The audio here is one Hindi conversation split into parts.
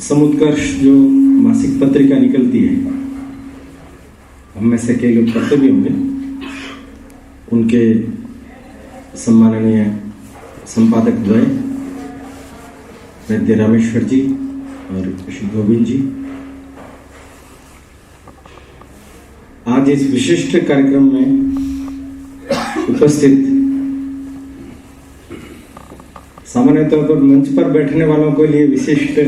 समुत्कर्ष जो मासिक पत्रिका निकलती है, हम में से कई लोग पढ़ते भी होंगे। उनके सम्माननीय संपादक द्वय वैद्य रामेश्वर जी और श्री गोविंद जी आज इस विशिष्ट कार्यक्रम में उपस्थित सामान्य तौर पर मंच पर बैठने वालों के लिए विशिष्ट,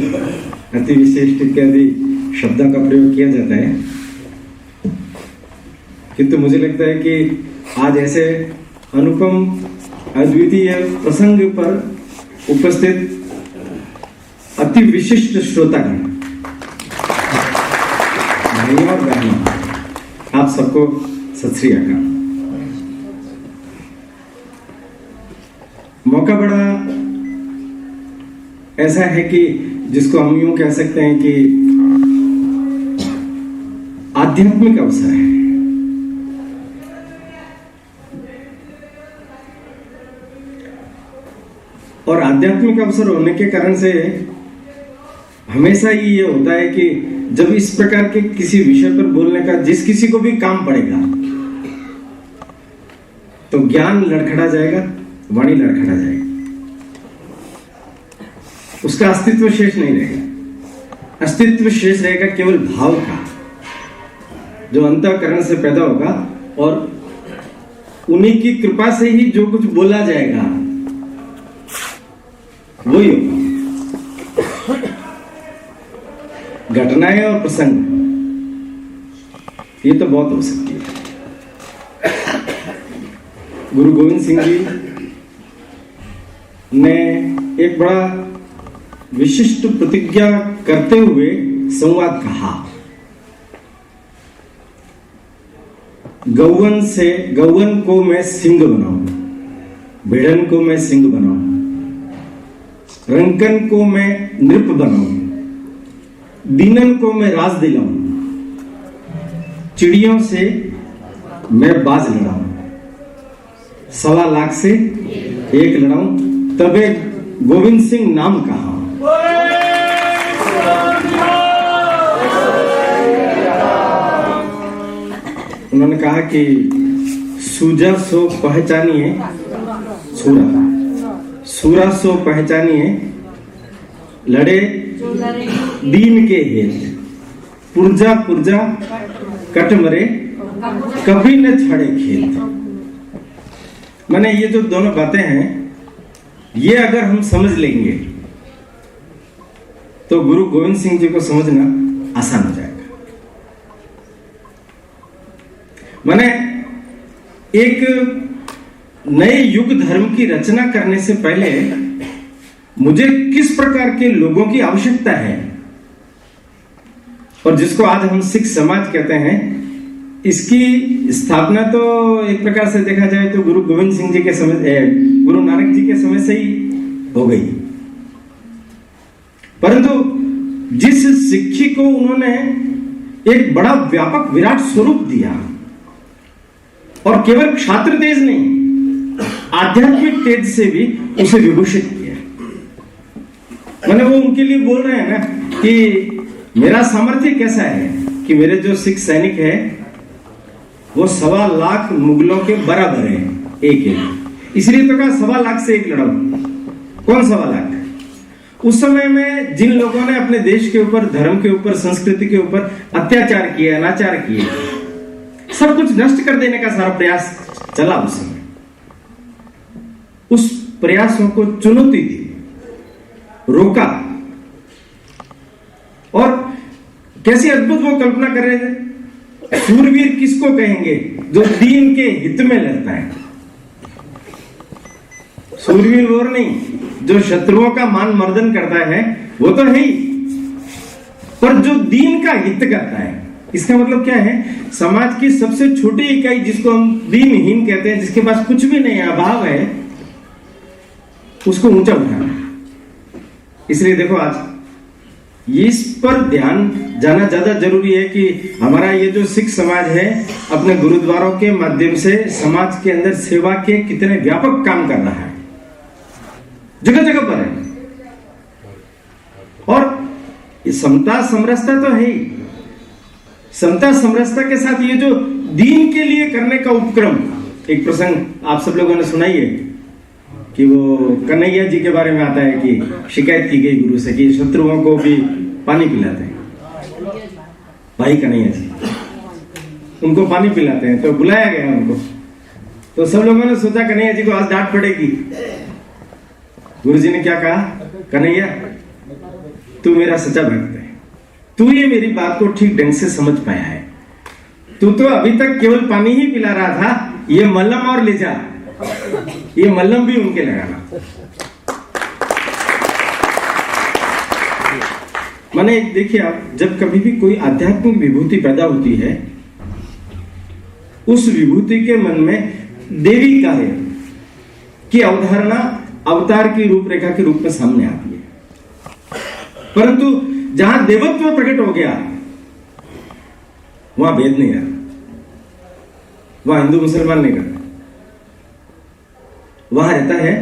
अति विशिष्ट इत्यादि शब्दों का प्रयोग किया जाता है, किंतु मुझे लगता है कि आज ऐसे अनुपम अद्वितीय प्रसंग पर उपस्थित अति विशिष्ट श्रोतागण, भाइयों और बहनों, आप सबको सत श्री अकाल। मौका बड़ा ऐसा है कि जिसको हम यूं कह सकते हैं कि आध्यात्मिक अवसर है। और आध्यात्मिक अवसर होने के कारण से हमेशा ही ये होता है कि जब इस प्रकार के किसी विषय पर बोलने का जिस किसी को भी काम पड़ेगा तो ज्ञान लड़खड़ा जाएगा, वाणी लड़खड़ा जाएगा, उसका अस्तित्व शेष नहीं रहेगा। अस्तित्व शेष रहेगा केवल भाव का, जो अंतःकरण से पैदा होगा और उन्हीं की कृपा से ही जो कुछ बोला जाएगा वही होगा। घटनाएं और प्रसंग ये तो बहुत हो सकती है। गुरु गोविंद सिंह जी ने एक बड़ा विशिष्ट प्रतिज्ञा करते हुए संवाद कहा, गौवन को मैं सिंह बनाऊं, भेड़न को मैं सिंह बनाऊं, रंकन को मैं नृप बनाऊं, दीनन को मैं राज दिलाऊं, चिड़ियों से मैं बाज लड़ाऊं, 1.25 लाख से एक लड़ाऊं, तबे गोविंद सिंह नाम कहा। उन्होंने कहा कि सूजा सो पहचानिए सूरा, सूरा सो पहचानिए लड़े दीन के हेत, पुरजा पुरजा कट मरे कभी न छड़े खेत। माने ये जो दोनों बातें हैं, ये अगर हम समझ लेंगे तो गुरु गोविंद सिंह जी को समझना आसान हो जाएगा। माने एक नए युग धर्म की रचना करने से पहले मुझे किस प्रकार के लोगों की आवश्यकता है, और जिसको आज हम सिख समाज कहते हैं, इसकी स्थापना तो एक प्रकार से देखा जाए तो गुरु गोविंद सिंह जी के समय, गुरु नानक जी के समय से ही हो गई। परंतु जिस सिक्खी को उन्होंने एक बड़ा व्यापक विराट स्वरूप दिया, और केवल क्षात्र तेज नहीं, आध्यात्मिक तेज से भी उसे विभूषित किया। मैंने वो उनके लिए बोल रहे हैं ना कि मेरा सामर्थ्य कैसा है कि मेरे जो सिख सैनिक है वो 1.25 लाख मुगलों के बराबर है, एक। इसलिए तो कहा 1.25 लाख से एक लड़ाऊं। कौन 1.25 लाख? उस समय में जिन लोगों ने अपने देश के ऊपर, धर्म के ऊपर, संस्कृति के ऊपर अत्याचार किए, अनाचार किए, सब कुछ नष्ट कर देने का सारा प्रयास चला उस समय। उस प्रयासों को चुनौती दी, रोका, और कैसी अद्भुत वो कल्पना कर रहे थे। सूरवीर किसको कहेंगे? जो दीन के हित में लड़ता है। सूरवीर और नहीं, जो शत्रुओं का मान मर्दन करता है वो तो है ही, पर जो दीन का हित करता है। इसका मतलब क्या है? समाज की सबसे छोटी इकाई जिसको हम दीनहीन कहते हैं, जिसके पास कुछ भी नहीं है, अभाव है, उसको ऊंचा उठाना। इसलिए देखो आज इस पर ध्यान जाना ज्यादा जरूरी है कि हमारा ये जो सिख समाज है अपने गुरुद्वारों के माध्यम से समाज के अंदर सेवा के कितने व्यापक काम कर रहा है, जगह जगह पर है। और ये समता समरसता तो है ही, समता समरसता के साथ ये जो दीन के लिए करने का उपक्रम, एक प्रसंग आप सब लोगों ने सुना ही है कि वो कन्हैया जी के बारे में आता है कि शिकायत की गई गुरु से कि शत्रुओं को भी पानी पिलाते हैं, भाई कन्हैया जी उनको पानी पिलाते हैं, तो बुलाया गया उनको। तो सब लोगों ने सोचा कन्हैया जी को आज डांट पड़ेगी। गुरु जी ने क्या कहा, कन्हैया तू मेरा सच्चा भक्त है, तू ये मेरी बात को ठीक ढंग से समझ पाया है, तू तो अभी तक केवल पानी ही पिला रहा था, ये मल्लम और ले जा, ये मल्लम भी उनके लगाना। माने देखिए आप, जब कभी भी कोई आध्यात्मिक विभूति पैदा होती है, उस विभूति के मन में देवी कार्य की अवधारणा अवतार की रूपरेखा के रूप में सामने आती है। परंतु जहां देवत्व प्रकट हो गया वहां भेद नहीं रहा, वहां हिंदू मुसलमान नहीं करता, वहां रहता है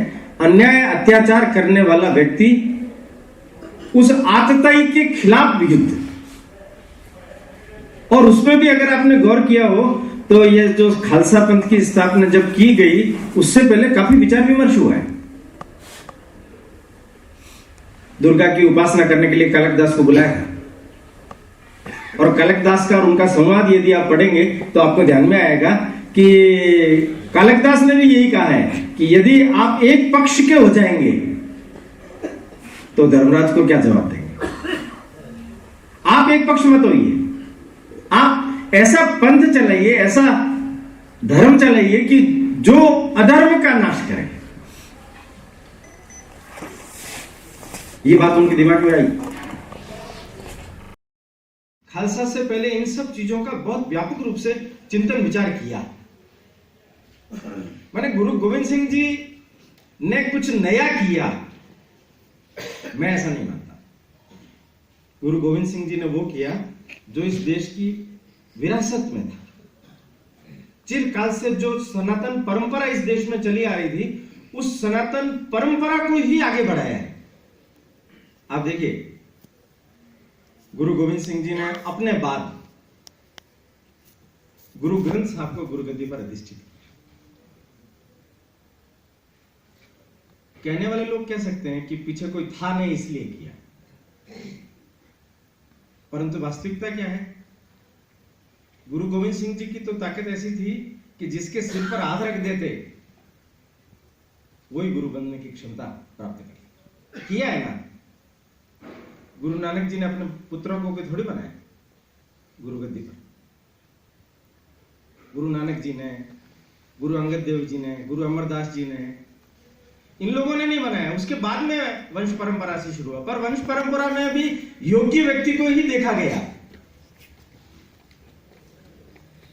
अन्याय अत्याचार करने वाला व्यक्ति उस आतताई के खिलाफ युद्ध। और उसमें भी अगर आपने गौर किया हो तो ये जो खालसा पंथ की स्थापना जब की गई, उससे पहले काफी विचार विमर्श हुआ है। दुर्गा की उपासना करने के लिए कलकदास को बुलाया था, और कलकदास का और उनका संवाद यदि आप पढ़ेंगे तो आपको ध्यान में आएगा कि कलकदास ने भी यही कहा है कि यदि आप एक पक्ष के हो जाएंगे तो धर्मराज को क्या जवाब देंगे। आप एक पक्ष मत होइए, आप ऐसा पंथ चलाइए, ऐसा धर्म चलाइए कि जो अधर्म का नाश करे। ये बात उनके दिमाग में आई। खालसा से पहले इन सब चीजों का बहुत व्यापक रूप से चिंतन विचार किया। माने गुरु गोविंद सिंह जी ने कुछ नया किया, मैं ऐसा नहीं मानता। गुरु गोविंद सिंह जी ने वो किया जो इस देश की विरासत में था। चिरकाल से जो सनातन परंपरा इस देश में चली आ रही थी, उस सनातन परंपरा को ही आगे बढ़ाया है। आप देखिए, गुरु गोविंद सिंह जी ने अपने बाद गुरु ग्रंथ साहब को गुरुगद्दी पर अधिष्ठित किया। कहने वाले लोग कह सकते हैं कि पीछे कोई था नहीं इसलिए किया, परंतु वास्तविकता क्या है? गुरु गोविंद सिंह जी की तो ताकत ऐसी थी कि जिसके सिर पर हाथ रख देते वही गुरु बनने की क्षमता प्राप्त कर किया है ना। गुरु नानक जी ने अपने पुत्रों को थोड़ी बनाया गुरु गद्दी पर। गुरु नानक जी ने, गुरु अंगद देव जी ने, गुरु अमरदास जी ने, इन लोगों ने नहीं बनाया। उसके बाद में वंश परंपरा से शुरू हुआ, पर वंश परंपरा में भी योग्य व्यक्ति को ही देखा गया।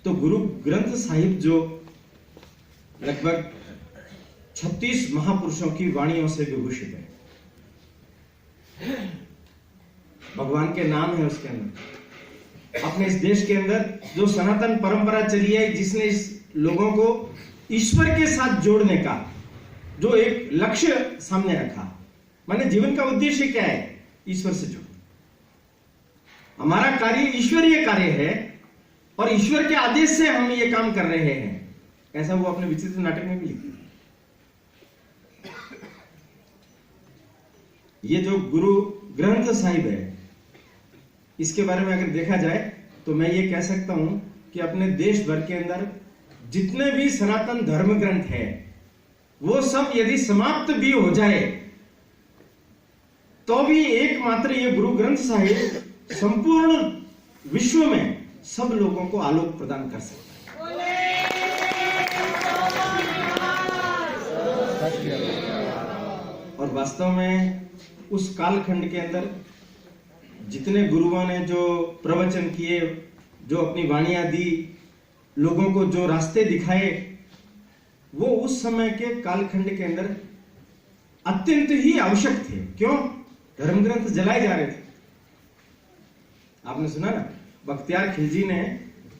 तो गुरु ग्रंथ साहिब जो लगभग 36 महापुरुषों की वाणियों से विभूषित है, भगवान के नाम है उसके अंदर। अपने इस देश के अंदर जो सनातन परंपरा चली है, जिसने इस लोगों को ईश्वर के साथ जोड़ने का जो एक लक्ष्य सामने रखा, माने जीवन का उद्देश्य क्या है? ईश्वर से जुड़ना। हमारा कार्य ईश्वरीय कार्य है और ईश्वर के आदेश से हम ये काम कर रहे हैं, ऐसा वो अपने विचित्र नाटक में भी लिखते हैं। ये जो गुरु ग्रंथ साहिब है, इसके बारे में अगर देखा जाए तो मैं ये कह सकता हूं कि अपने देश भर के अंदर जितने भी सनातन धर्म ग्रंथ है, वो सब यदि समाप्त भी हो जाए तो भी एकमात्र ये गुरु ग्रंथ साहिब संपूर्ण विश्व में सब लोगों को आलोक प्रदान कर सकता है। और वास्तव में उस कालखंड के अंदर जितने गुरुओं ने जो प्रवचन किए, जो अपनी वाणियां दी, लोगों को जो रास्ते दिखाए, वो उस समय के कालखंड के अंदर अत्यंत ही आवश्यक थे। क्यों? धर्म ग्रंथ जलाए जा रहे थे। आपने सुना ना, बख्तियार खिलजी ने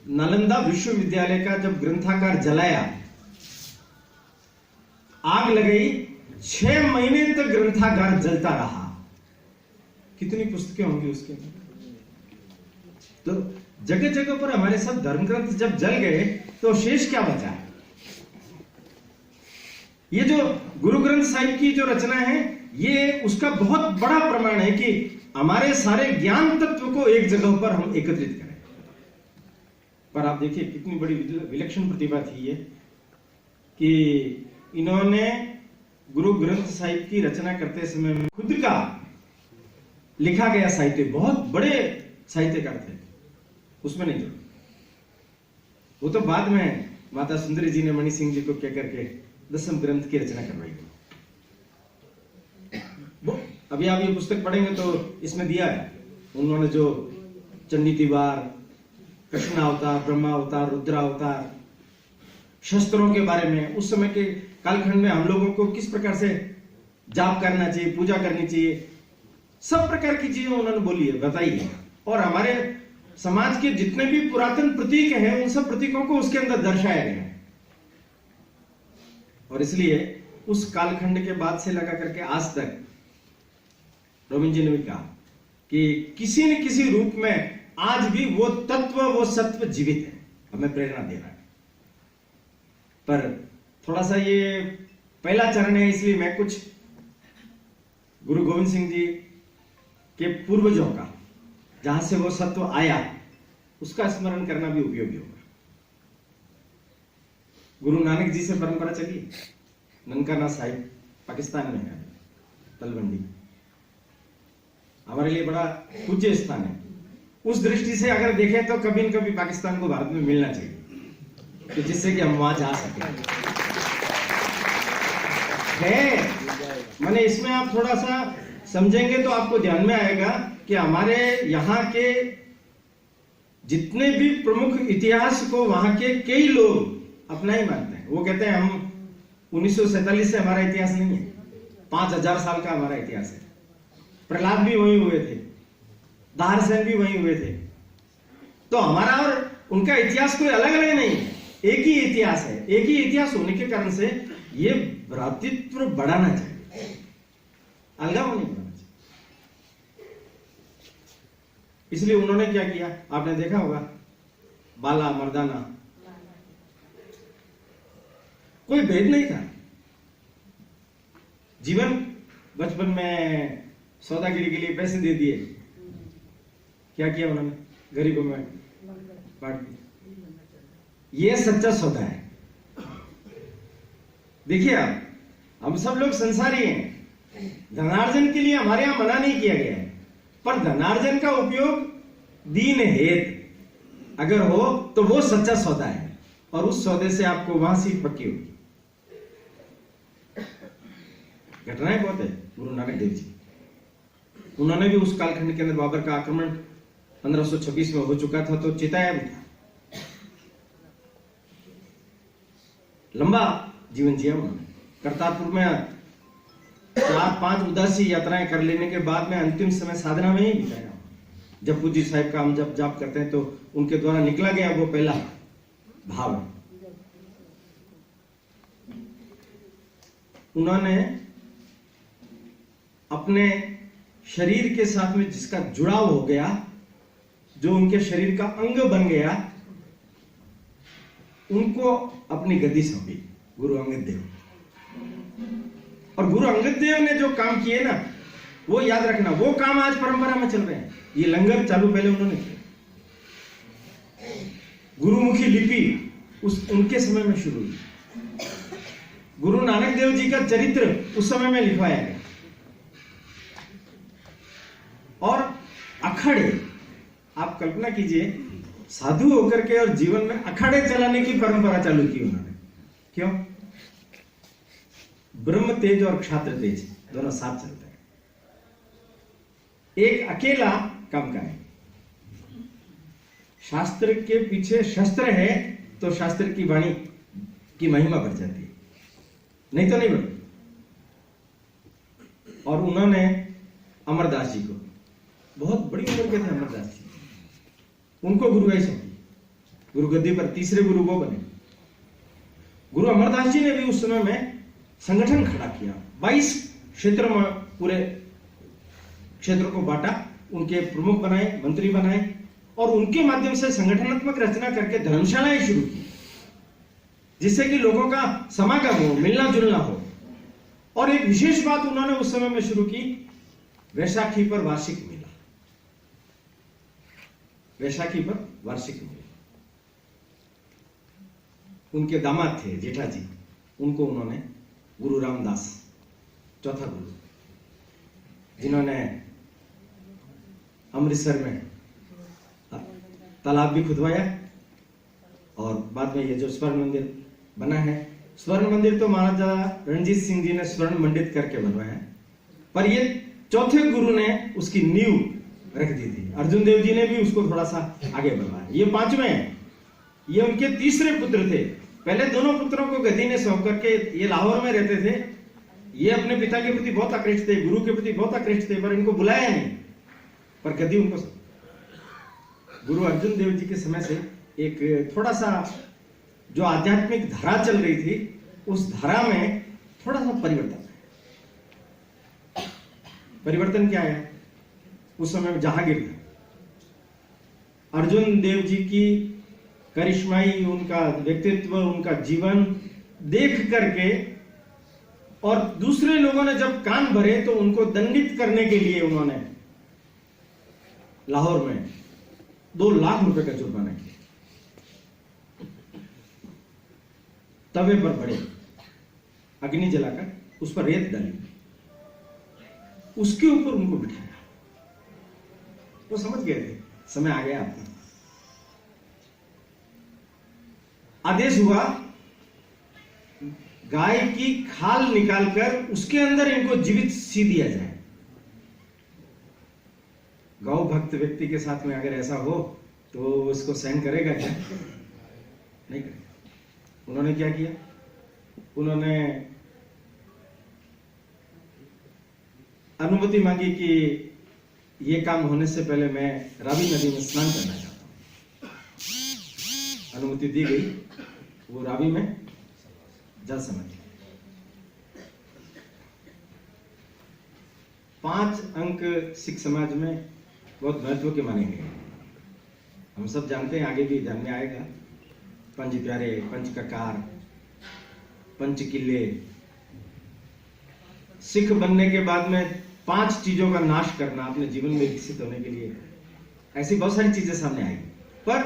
नालंदा विश्वविद्यालय का जब ग्रंथागार जलाया, आग लगाई, 6 महीने तक ग्रंथागार जलता रहा। कितनी पुस्तकें होंगी उसके अंदर। तो जगह जगह पर हमारे सब धर्म ग्रंथ जब जल गए तो शेष क्या बचा? ये जो गुरु ग्रंथ साहिब की जो रचना है, ये उसका बहुत बड़ा प्रमाण है कि हमारे सारे ज्ञान तत्व को एक जगह पर हम एकत्रित करें। पर आप देखिए कितनी बड़ी विलक्षण प्रतिभा थी ये, कि इन्होंने गुरु ग्रंथ साहिब की रचना करते समय में खुद का लिखा गया साहित्य, बहुत बड़े साहित्यकार थे, उसमें नहीं जोड़ा। वो तो बाद में माता सुंदरी जी ने मणि सिंह जी को कह करके 10वें ग्रंथ की रचना करवाई। अभी आप ये पुस्तक पढ़ेंगे तो इसमें दिया है उन्होंने जो चंडी तिवार, कृष्ण अवतार, ब्रह्मा अवतार, रुद्र अवतार, शस्त्रों के बारे में, उस समय के कालखंड में हम लोगों को किस प्रकार से जाप करना चाहिए, पूजा करनी चाहिए, सब प्रकार की चीजें उन्होंने बोली है, बताई है। और हमारे समाज के जितने भी पुरातन प्रतीक हैं, उन सब प्रतीकों को उसके अंदर दर्शाया गया है। और इसलिए उस कालखंड के बाद से लगा करके आज तक रोमिन जी ने भी कहा कि किसी न किसी रूप में आज भी वो तत्व, वो सत्व जीवित है, हमें प्रेरणा दे रहा है। पर थोड़ा सा ये पहला चरण है, इसलिए मैं कुछ गुरु गोविंद सिंह जी के पूर्वजों का, जहां से वो सत्व आया, उसका स्मरण करना भी उपयोगी होगा। गुरु नानक जी से परंपरा चली, ननकाना साहिब पाकिस्तान में है, तलवंडी हमारे लिए बड़ा पूज्य स्थान है। उस दृष्टि से अगर देखें तो कभी न कभी पाकिस्तान को भारत में मिलना चाहिए, तो जिससे कि हम वहां जा सकें। मैंने इसमें आप थोड़ा सा समझेंगे तो आपको ध्यान में आएगा कि हमारे यहाँ के जितने भी प्रमुख इतिहास को वहां के कई लोग अपना ही मानते हैं। वो कहते हैं हम 1947 से हमारा इतिहास नहीं है, 5000 साल का हमारा इतिहास है। प्रहलाद भी वहीं हुए थे, दारसेन भी वहीं हुए थे। तो हमारा और उनका इतिहास कोई अलग अलग नहीं है, एक ही इतिहास है। एक ही इतिहास होने के कारण से ये भ्रातृत्व बढ़ाना चाहिए, अलगाव नहीं बढ़ाना चाहिए। इसलिए उन्होंने क्या किया, आपने देखा होगा, बाला मर्दाना, कोई भेद नहीं था। जीवन बचपन में सौदागिरी के लिए पैसे दे दिए, क्या किया उन्होंने, गरीबों में बांट दिया। ये सच्चा सौदा है। देखिए आप, हम सब लोग संसारी हैं, धनार्जन के लिए हमारे यहां मना नहीं किया गया है, पर धनार्जन का उपयोग दीन हेत अगर हो तो वो सच्चा सौदा है, और उस सौदे से आपको वहां से पक्की होगी। घटनाएं बहुत है। गुरु नानक देव जी, उन्होंने भी उस कालखंड के अंदर बाबर का आक्रमण 1526 में हो चुका था, तो चिताया भी था। लंबा जीवन जिया उन्होंने। करतारपुर में 4-5 उदासी यात्राएं कर लेने के बाद में अंतिम समय साधना में ही बिताया। जपू जी साहिब का हम जब जाप करते हैं तो उनके द्वारा निकला गया वो पहला भाव। उन्होंने अपने शरीर के साथ में जिसका जुड़ाव हो गया, जो उनके शरीर का अंग बन गया, उनको अपनी गद्दी सौंपी गुरु अंगद देव। और गुरु अंगद देव ने जो काम किए ना, वो याद रखना, वो काम आज परंपरा में चल रहे हैं। ये लंगर चालू पहले उन्होंने किया। गुरुमुखी लिपि उनके समय में शुरू हुई। गुरु नानक देव जी का चरित्र उस समय में लिखवाया गया। और अखाड़े, आप कल्पना कीजिए, साधु होकर के और जीवन में अखाड़े चलाने की परंपरा चालू की उन्होंने। क्यों? ब्रह्म तेज और क्षात्र तेज दोनों साथ चलते हैं। एक अकेला काम का है। शास्त्र के पीछे शस्त्र है तो शास्त्र की वाणी की महिमा बढ़ जाती है, नहीं तो नहीं बढ़ती। और उन्होंने अमरदास जी को, बहुत बड़ी उम्र के थे अमरदास जी, उनको गुरुगाई सौंपी। गुरु गद्दी पर तीसरे गुरु वो बने। गुरु अमरदास जी ने भी उस समय में संगठन खड़ा किया। 22 क्षेत्र में पूरे क्षेत्रों को बांटा, उनके प्रमुख बनाए, मंत्री बनाए और उनके माध्यम से संगठनात्मक रचना करके धर्मशालाएं शुरू की, जिससे कि लोगों का समागम हो, मिलना जुलना हो। और एक विशेष बात उन्होंने उस समय में शुरू की, वैशाखी पर वार्षिक मेला। वैशाखी पर वार्षिक मेला। उनके दामाद थे जेठाजी, उनको उन्होंने गुरु रामदास, चौथा गुरु, जिन्होंने अमृतसर में तालाब भी खुदवाया और बाद में ये जो स्वर्ण मंदिर बना है, स्वर्ण मंदिर तो महाराजा रणजीत सिंह जी ने स्वर्ण मंडित करके बनवाया है, पर ये चौथे गुरु ने उसकी नींव रख दी थी। अर्जुन देव जी ने भी उसको थोड़ा सा आगे बढ़ाया। ये पांचवें हैं, ये उनके तीसरे पुत्र थे। पहले दोनों पुत्रों को गद्दी ने सौंप करके, ये लाहौर में रहते थे, ये अपने पिता के प्रति बहुत आकृष्ट थे, गुरु के प्रति बहुत आकृष्ट थे, पर इनको बुलाया नहीं, पर गद्दी उनको सौंप। गुरु अर्जुन देव जी के समय से एक थोड़ा सा जो आध्यात्मिक धारा चल रही थी, उस धारा में थोड़ा सा परिवर्तन है। परिवर्तन क्या है? उस समय में जहांगीर था। अर्जुन देव जी की करिश्माई, उनका व्यक्तित्व, उनका जीवन देख करके और दूसरे लोगों ने जब कान भरे तो उनको दंडित करने के लिए उन्होंने लाहौर में 2 लाख रुपए का जुर्माना किया। तवे पर पड़े, अग्नि जलाकर उस पर रेत डाली, उसके ऊपर उनको बिठाया। वो समझ गए थे समय आ गया आपका। आदेश हुआ गाय की खाल निकालकर उसके अंदर इनको जीवित सी दिया जाए। गौ भक्त व्यक्ति के साथ में अगर ऐसा हो तो इसको सहन करेगा क्या? नहीं करेगा। उन्होंने क्या किया? उन्होंने अनुमति मांगी कि ये काम होने से पहले मैं रावी नदी में स्नान करना चाहता हूं। अनुमति दी गई, वो रावी में जल समाधि। 5 अंक सिख समाज में बहुत महत्व के माने गए। हम सब जानते हैं, आगे भी ध्यान में आएगा। पंच प्यारे, पंच ककार, पंच किले। सिख बनने के बाद में 5 चीजों का नाश करना अपने जीवन में विकसित होने के लिए, ऐसी बहुत सारी चीजें सामने आई। पर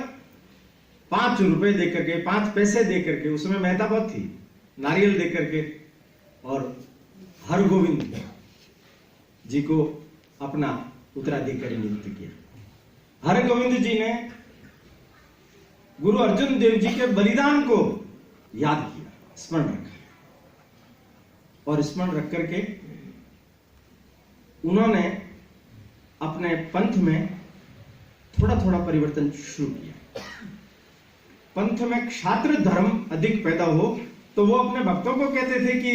5 रुपए दे करके, 5 पैसे दे करके, उसमें मेहता बहुत थी, नारियल दे करके, और हरगोविंद जी को अपना उत्तराधिकारी नियुक्त किया। हरगोविंद जी ने गुरु अर्जुन देव जी के बलिदान को याद किया, स्मरण रखा, और स्मरण रख करके उन्होंने अपने पंथ में थोड़ा थोड़ा परिवर्तन शुरू किया। पंथ में क्षात्र धर्म अधिक पैदा हो तो वो अपने भक्तों को कहते थे कि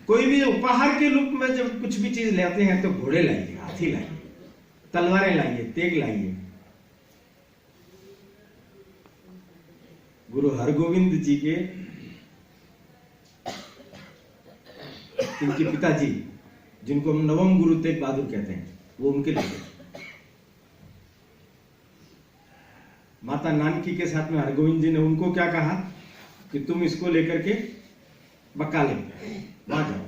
कोई भी उपहार के रूप में जब कुछ भी चीज लेते हैं तो घोड़े लाइए, हाथी लाइए, तलवारें लाइए, तेग लाइए। गुरु हरगोविंद जी के इनके पिताजी, जिनको हम नवम गुरु तेग बहादुर कहते हैं, वो उनके लिए। माता नानकी के साथ में हरगोविंद जी ने उनको क्या कहा कि तुम इसको लेकर के बकाले वहां जाओ।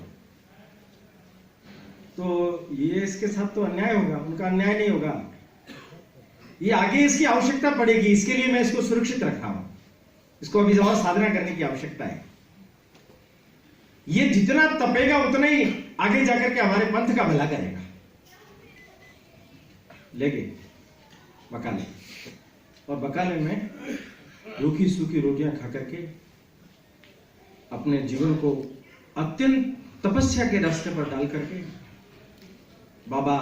तो ये इसके साथ तो अन्याय होगा, उनका अन्याय नहीं होगा, ये आगे इसकी आवश्यकता पड़ेगी, इसके लिए मैं इसको सुरक्षित रखा हूं, इसको अभी और साधना करने की आवश्यकता है। ये जितना तपेगा उतना ही आगे जाकर के हमारे पंथ का भला करेगा। लेके बकाले, और बकाले में रूखी सूखी रोटियां खा करके अपने जीवन को अत्यंत तपस्या के रास्ते पर डाल करके, बाबा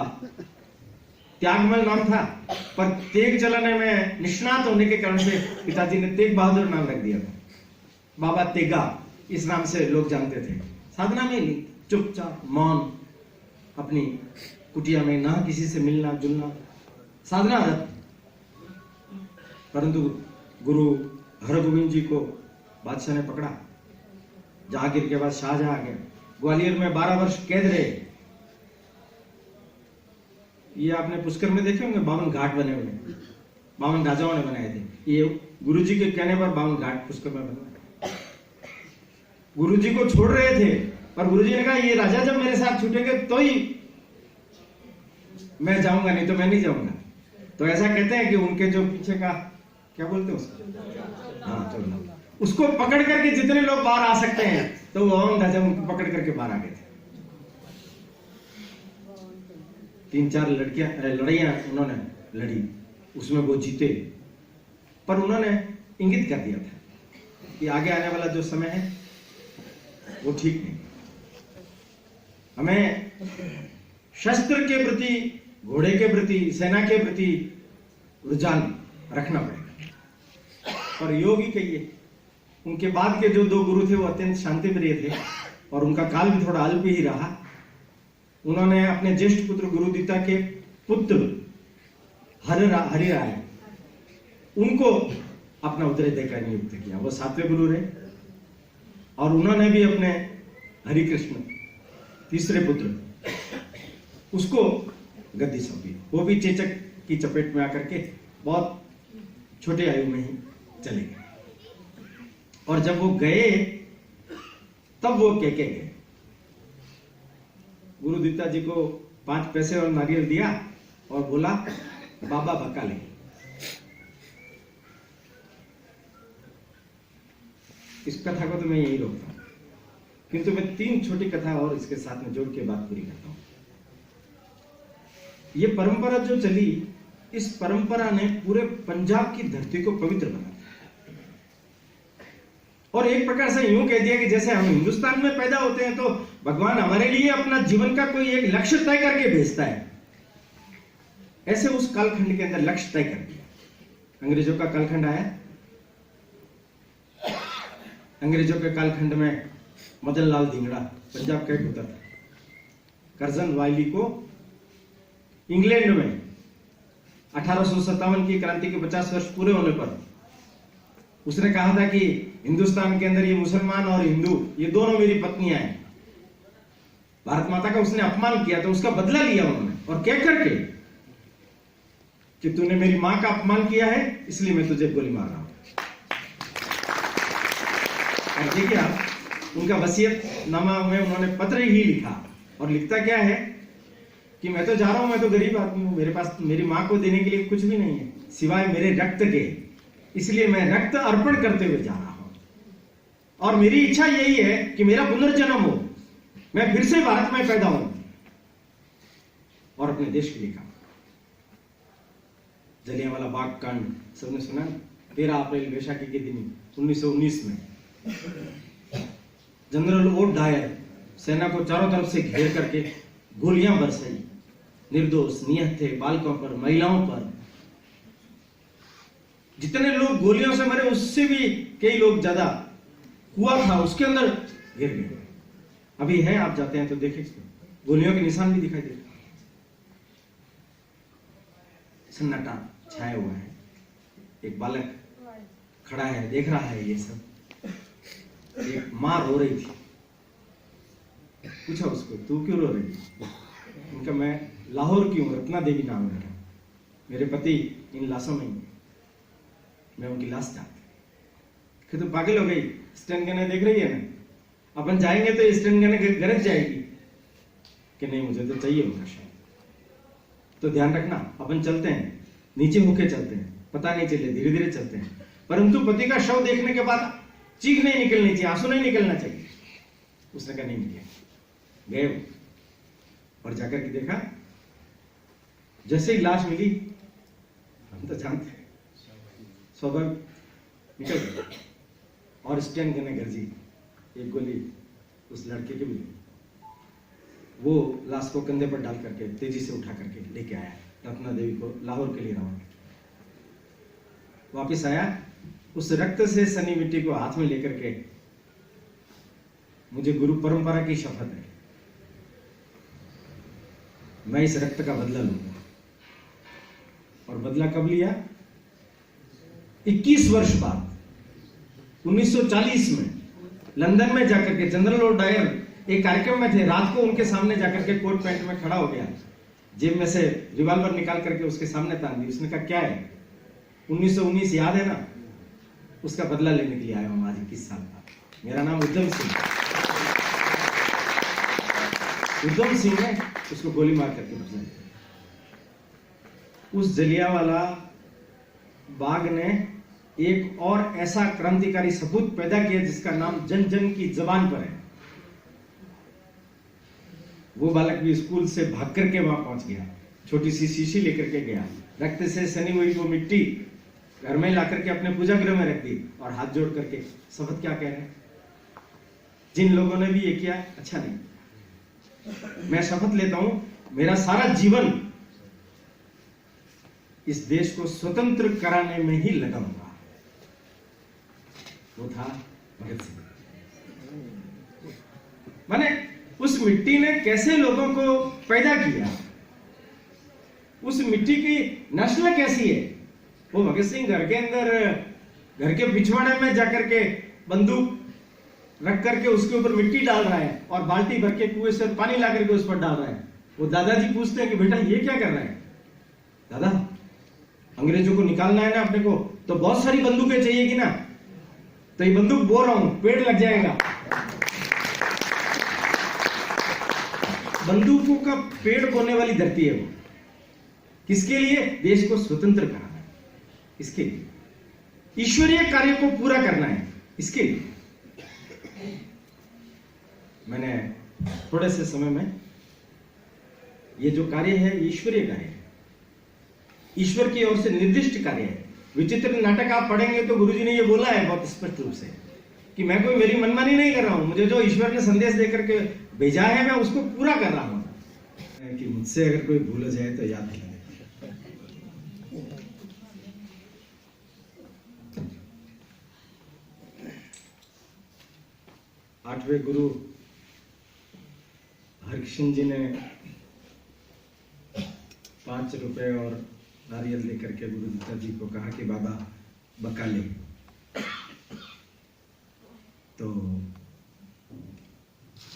त्यागमल नाम था, पर तेग चलाने में निष्णात होने के कारण से पिताजी ने तेग बहादुर नाम रख दिया था। बाबा तेगा इस नाम से लोग जानते थे। साधना में चुपचाप मौन, अपनी कुटिया में ना किसी से मिलना जुलना, साधना रत। परंतु गुरु हरगोविंद जी को बादशाह ने पकड़ा। जहांगीर के बाद शाहजहां आ गया। ग्वालियर में 12 वर्ष कैद रहे। ये आपने पुष्कर में देखे होंगे 52 घाट बने हुए, 52 राजाओं ने बनाए थे। ये गुरुजी के कहने पर 52 घाट पुष्कर में बने। गुरुजी को छोड़ रहे थे, पर गुरुजी ने कहा ये राजा जब मेरे साथ छूटेंगे तो ही मैं जाऊंगा, नहीं तो मैं नहीं जाऊंगा। तो ऐसा कहते हैं कि उनके जो पीछे का क्या बोलते हैं उसको, हाँ चलो, उसको पकड़ करके जितने लोग बाहर आ सकते हैं, तो वो हम राजा उनको पकड़ करके बाहर आ गए थे। 3-4 लड़ाइयां उन्होंने लड़ी, उसमें वो जीते, पर उन्होंने इंगित कर दिया था कि आगे आने वाला जो समय है वो ठीक नहीं। हमें शस्त्र के प्रति, घोड़े के प्रति, सेना के प्रति रुझान रखना पड़ेगा। और योगी कहिए, उनके बाद के जो 2 गुरु थे वो अत्यंत शांति प्रिय थे और उनका काल भी थोड़ा अल्प ही रहा। उन्होंने अपने ज्येष्ठ पुत्र गुरुदीता के पुत्र हरिराय उनको अपना उत्तराधिकारी देकर नियुक्त किया। वो 7वें गुरु रहे और उन्होंने भी अपने हरिकृष्ण तीसरे पुत्र उसको गद्दी सौंपी। वो भी चेचक की चपेट में आकर के बहुत छोटे आयु में ही चले गए। और जब वो गए तब वो कह के गए, गुरुदत्ता जी को 5 पैसे और नारियल दिया और बोला बाबा बका ले। इस कथा को तो मैं यही रोकता हूं, किंतु मैं 3 छोटी कथा और इसके साथ में जोड़ के बात पूरी करता हूं। ये परंपरा जो चली, इस परंपरा ने पूरे पंजाब की धरती को पवित्र बना दिया। और एक प्रकार से यूं कह दिया कि जैसे हम हिंदुस्तान में पैदा होते हैं तो भगवान हमारे लिए अपना जीवन का कोई एक लक्ष्य तय करके भेजता है, ऐसे उस कालखंड के अंदर लक्ष्य तय कर दिया। अंग्रेजों का कालखंड आया, अंग्रेजों के कालखंड में मदन लाल धिंगड़ा पंजाब का एक होता था। करजन वायली को इंग्लैंड में 1857 की क्रांति के 50 वर्ष पूरे होने पर उसने कहा था कि हिंदुस्तान के अंदर ये मुसलमान और हिंदू ये दोनों मेरी पत्नियां हैं। भारत माता का उसने अपमान किया तो उसका बदला लिया उन्होंने, और कह करके कि तूने मेरी मां का अपमान किया है इसलिए मैं तुझे गोली मार रहा हूं। और देखिए आप, उनका वसीयतनामा में उन्होंने पत्र ही लिखा, और लिखता क्या है कि मैं तो जा रहा हूं, मैं तो गरीब आदमी हूं, मेरे पास मेरी मां को देने के लिए कुछ भी नहीं है सिवाय मेरे रक्त के, इसलिए मैं रक्त अर्पण करते हुए जा रहा हूं। और मेरी इच्छा यही है कि मेरा पुनर्जन्म हो, मैं फिर से भारत में पैदा हूं और अपने देश के लिए काम। जलियांवाला बाग कांड सबने सुना, 13 अप्रैल वैशाखी के दिन 1919 में जनरल ओ डायर सेना को चारों तरफ से घेर करके गोलियां बरसाई, निर्दोष निहत्थे बालकों पर, महिलाओं पर। जितने लोग गोलियों से मरे उससे भी कई लोग ज्यादा कुआ था उसके अंदर गिर गए। अभी है, आप जाते हैं तो देखें, गोलियों के निशान भी दिखाई देते। सन्नाटा छाया हुआ है, एक बालक खड़ा है देख रहा है ये सब। एक मां रो रही थी, पूछा उसको तू क्यों रो रही है? उनका मैं लाहौर की हूं, रत्ना देवी नाम है मेरा, मेरे पति इन लाशों में, मैं उनकी लाश चाहती। तो पागल हो गई, स्टैंड गन देख रही है ना, अपन जाएंगे तो स्टैंड गन गरज जाएगी कि नहीं मुझे तो चाहिए उनका शव। तो ध्यान रखना, अपन चलते हैं नीचे होके चलते हैं, पता नहीं चले, धीरे धीरे चलते हैं, परंतु पति का शव देखने के बाद चीख नहीं निकलनी चाहिए, आंसू नहीं निकलना चाहिए। उसने कहा नहीं निकले, गए और जाकर के देखा, जैसे ही लाश मिली, हम तो जानते हैं स्वाभाविक निकल गया, और स्टैंड गन गरजी, एक गोली उस लड़के के भी। वो लाश को कंधे पर डाल करके तेजी से उठा करके लेके आया रत्ना देवी को लाहौर के लिए रवाना। वापिस आया, उस रक्त से सनी मिट्टी को हाथ में लेकर के, मुझे गुरु परंपरा की शपथ है, मैं इस रक्त का बदला लूंगा। और बदला कब लिया? 21 वर्ष बाद 1940 में लंदन में जाकर के जनरल ओ डायर एक कार्यक्रम में थे, रात को उनके सामने जाकर के कोट पैंट में खड़ा हो गया, जेब में से रिवॉल्वर निकाल करके उसके सामने तान दी। उसने कहा क्या है? 1919 याद है ना? उसका बदला लेने के लिए आया हूं आज 21 साल का। मेरा नाम उद्यम सिंह। उद्यम सिंह ने उसको गोली मार करके भजा। उस जलियांवाला बाग ने एक और ऐसा क्रांतिकारी सपूत पैदा किया जिसका नाम जन जन की जबान पर है। वो बालक भी स्कूल से भाग करके वहां पहुंच गया, छोटी सी शीशी लेकर के गया, रक्त से सनी हुई वो मिट्टी घर में ला करके अपने पूजा गृह में रख दी और हाथ जोड़ करके शपथ क्या कह रहे हैं? जिन लोगों ने भी ये किया अच्छा नहीं, मैं शपथ लेता हूं मेरा सारा जीवन इस देश को स्वतंत्र कराने में ही लगाऊंगा। वो था भगत सिंह। माने उस मिट्टी ने कैसे लोगों को पैदा किया, उस मिट्टी की नस्ल कैसी है। वो भगत सिंह घर के अंदर, घर के पिछवाड़े में जाकर के बंदूक रख करके उसके ऊपर मिट्टी डाल रहा है और बाल्टी भर के कुएं से पानी ला करके उस पर डाल रहा है। वो दादाजी पूछते हैं कि बेटा ये क्या कर रहा है? दादा अंग्रेजों को निकालना है ना अपने को, तो बहुत सारी बंदूकें चाहिएगी ना, तो ये बंदूक बो रहा हूं, पेड़ लग जाएगा। बंदूकों का पेड़ बोने वाली धरती है वो। किसके लिए? देश को स्वतंत्र कराना है, इसके लिए ईश्वरीय कार्य को पूरा करना है, इसके लिए। मैंने थोड़े से समय में ये जो कार्य है ईश्वरीय कार्य है, ईश्वर की ओर से निर्दिष्ट कार्य है। विचित्र नाटक आप पढ़ेंगे तो गुरुजी ने ये बोला है बहुत स्पष्ट रूप से कि मैं कोई मेरी मनमानी नहीं कर रहा हूं, मुझे जो ईश्वर ने संदेश देकर के भेजा है मैं उसको पूरा कर रहा हूं। कि मुझसे अगर कोई भूल हो जाए तो याद दिलाएं। 8वें गुरु हरिकृष्ण जी ने 5 रुपए और नारियल लेकर के गुरु दत्ता जी को कहा कि बाबा बका ले। तो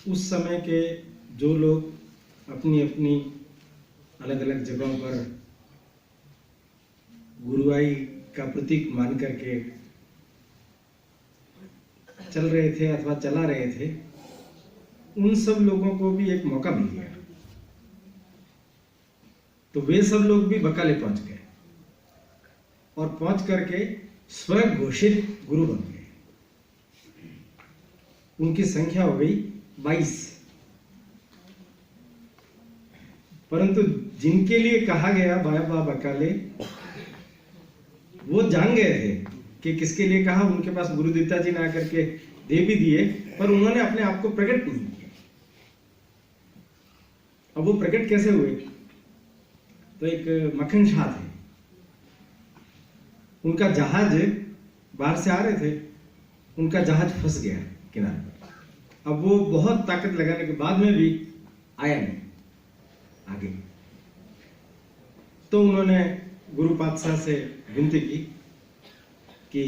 उस समय के जो लोग अपनी अपनी अलग अलग जगहों पर गुरुआई का प्रतीक मान करके चल रहे थे अथवा चला रहे थे, उन सब लोगों को भी एक मौका मिल गया। तो वे सब लोग भी बकाले पहुंच गए और पहुंच करके स्वयं घोषित गुरु बन गए। उनकी संख्या हो गई 22। परंतु जिनके लिए कहा गया बाबा बकाले, वो जान गए थे कि किसके लिए कहा। उनके पास गुरुदत्ता जी ने आकर के दे भी दिए, पर उन्होंने अपने आप को प्रकट नहीं किया। अब वो प्रकट कैसे हुए? तो एक मक्खन शाह थे, उनका जहाज बाहर से आ रहे थे, उनका जहाज फंस गया किनारे पर। अब वो बहुत ताकत लगाने के बाद में भी आया नहीं आगे। तो उन्होंने गुरु पातशाह से विनती की कि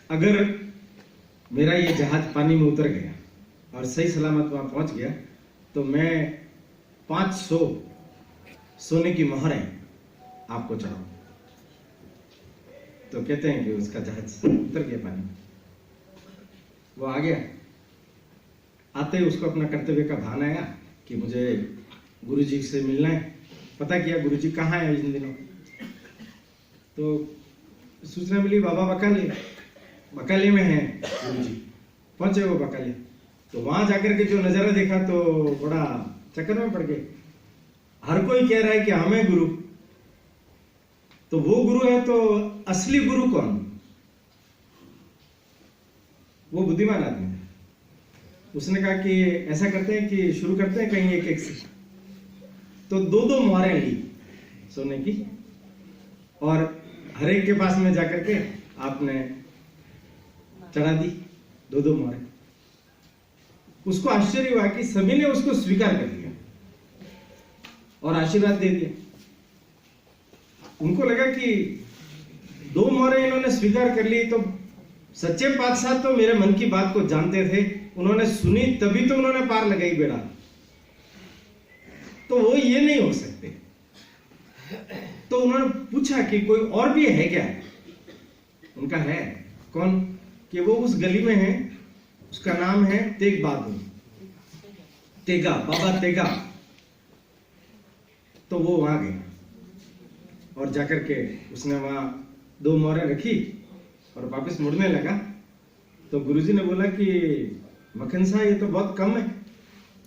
अगर मेरा ये जहाज पानी में उतर गया और सही सलामत वहां पहुंच गया तो मैं 500 सोने की मोहरें आपको चढ़ाऊं। तो कहते हैं कि उसका जहाज उतर गया पानी में, वो आ गया। आते ही उसको अपना कर्तव्य का भान आया कि मुझे गुरुजी से मिलना है। पता किया गुरुजी कहाँ है इन दिनों, तो सूचना मिली बाबा बकाले में है गुरुजी। पहुंचे वो बकाले, तो वहां जाकर के जो नजारा देखा तो बड़ा चक्कर में पड़ गए। हर कोई कह रहा है कि हमें गुरु, तो वो गुरु है तो असली गुरु कौन? वो बुद्धिमान आदमी है। उसने कहा कि ऐसा करते हैं कि शुरू करते हैं कहीं एक से। तो 2-2 मोहरें ली सोने की और हर एक के पास में जाकर के आपने चढ़ा दी 2-2 मोहरें। उसको आश्चर्य हुआ कि सभी ने उसको स्वीकार कर लिया और आशीर्वाद दे दिया। उनको लगा कि 2 मोहरें इन्होंने स्वीकार कर ली तो सच्चे पातशाह तो मेरे मन की बात को जानते थे, उन्होंने सुनी तभी तो उन्होंने पार लगाई बेड़ा। तो वो ये नहीं हो सकते। तो उन्होंने पूछा कि कोई और भी है क्या? उनका है। कौन? कि वो उस गली में है, उसका नाम है तेग बहादुर, तेगा, बाबा तेगा। तो वो वहां गया और जाकर के उसने वहां 2 मोहरें रखी और वापस मुड़ने लगा। तो गुरुजी ने बोला कि मक्खन साहब ये तो बहुत कम है,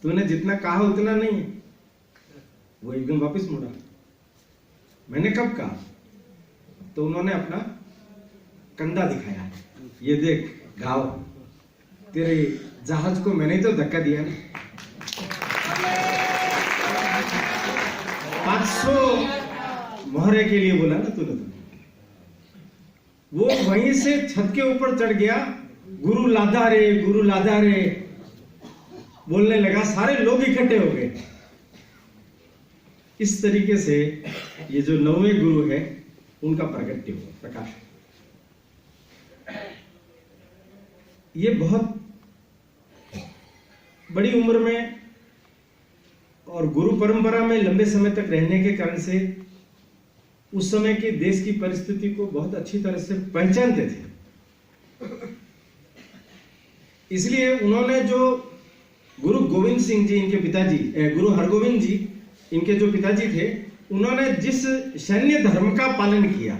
तूने जितना कहा उतना नहीं है। वो एकदम वापस मुड़ा। मैंने कब कहा? तो उन्होंने अपना कंधा दिखाया, ये देख घाव, तेरे जहाज को मैंने तो धक्का दिया ना। 500 मोहरे के लिए बोला ना तूने तो। वो वहीं से छत के ऊपर चढ़ गया, गुरु लादा रे, गुरु लादा रे बोलने लगा। सारे लोग इकट्ठे हो गए। इस तरीके से ये जो 9वें गुरु है उनका प्रगट्य हुआ, प्रकाश। ये बहुत बड़ी उम्र में और गुरु परंपरा में लंबे समय तक रहने के कारण से उस समय की देश की परिस्थिति को बहुत अच्छी तरह से पहचानते थे। इसलिए उन्होंने जो गुरु गोविंद सिंह जी, इनके पिताजी, गुरु हरगोविंद जी इनके जो पिताजी थे, उन्होंने जिस सैन्य धर्म का पालन किया,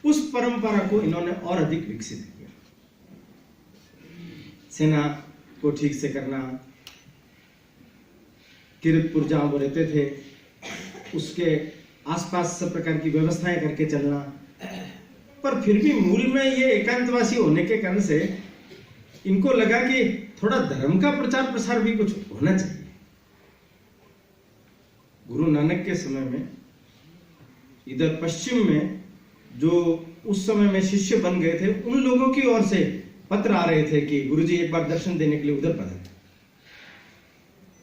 उस परंपरा को इन्होंने और अधिक विकसित किया। सेना को ठीक से करना, किरतपुर जहां वो रहते थे उसके आसपास सब प्रकार की व्यवस्थाएं करके चलना। पर फिर भी मूल में ये एकांतवासी होने के कारण से इनको लगा कि थोड़ा धर्म का प्रचार प्रसार भी कुछ होना चाहिए। गुरु नानक के समय में इधर पश्चिम में जो उस समय में शिष्य बन गए थे, उन लोगों की ओर से पत्र आ रहे थे कि गुरुजी एक बार दर्शन देने के लिए उधर पधारें।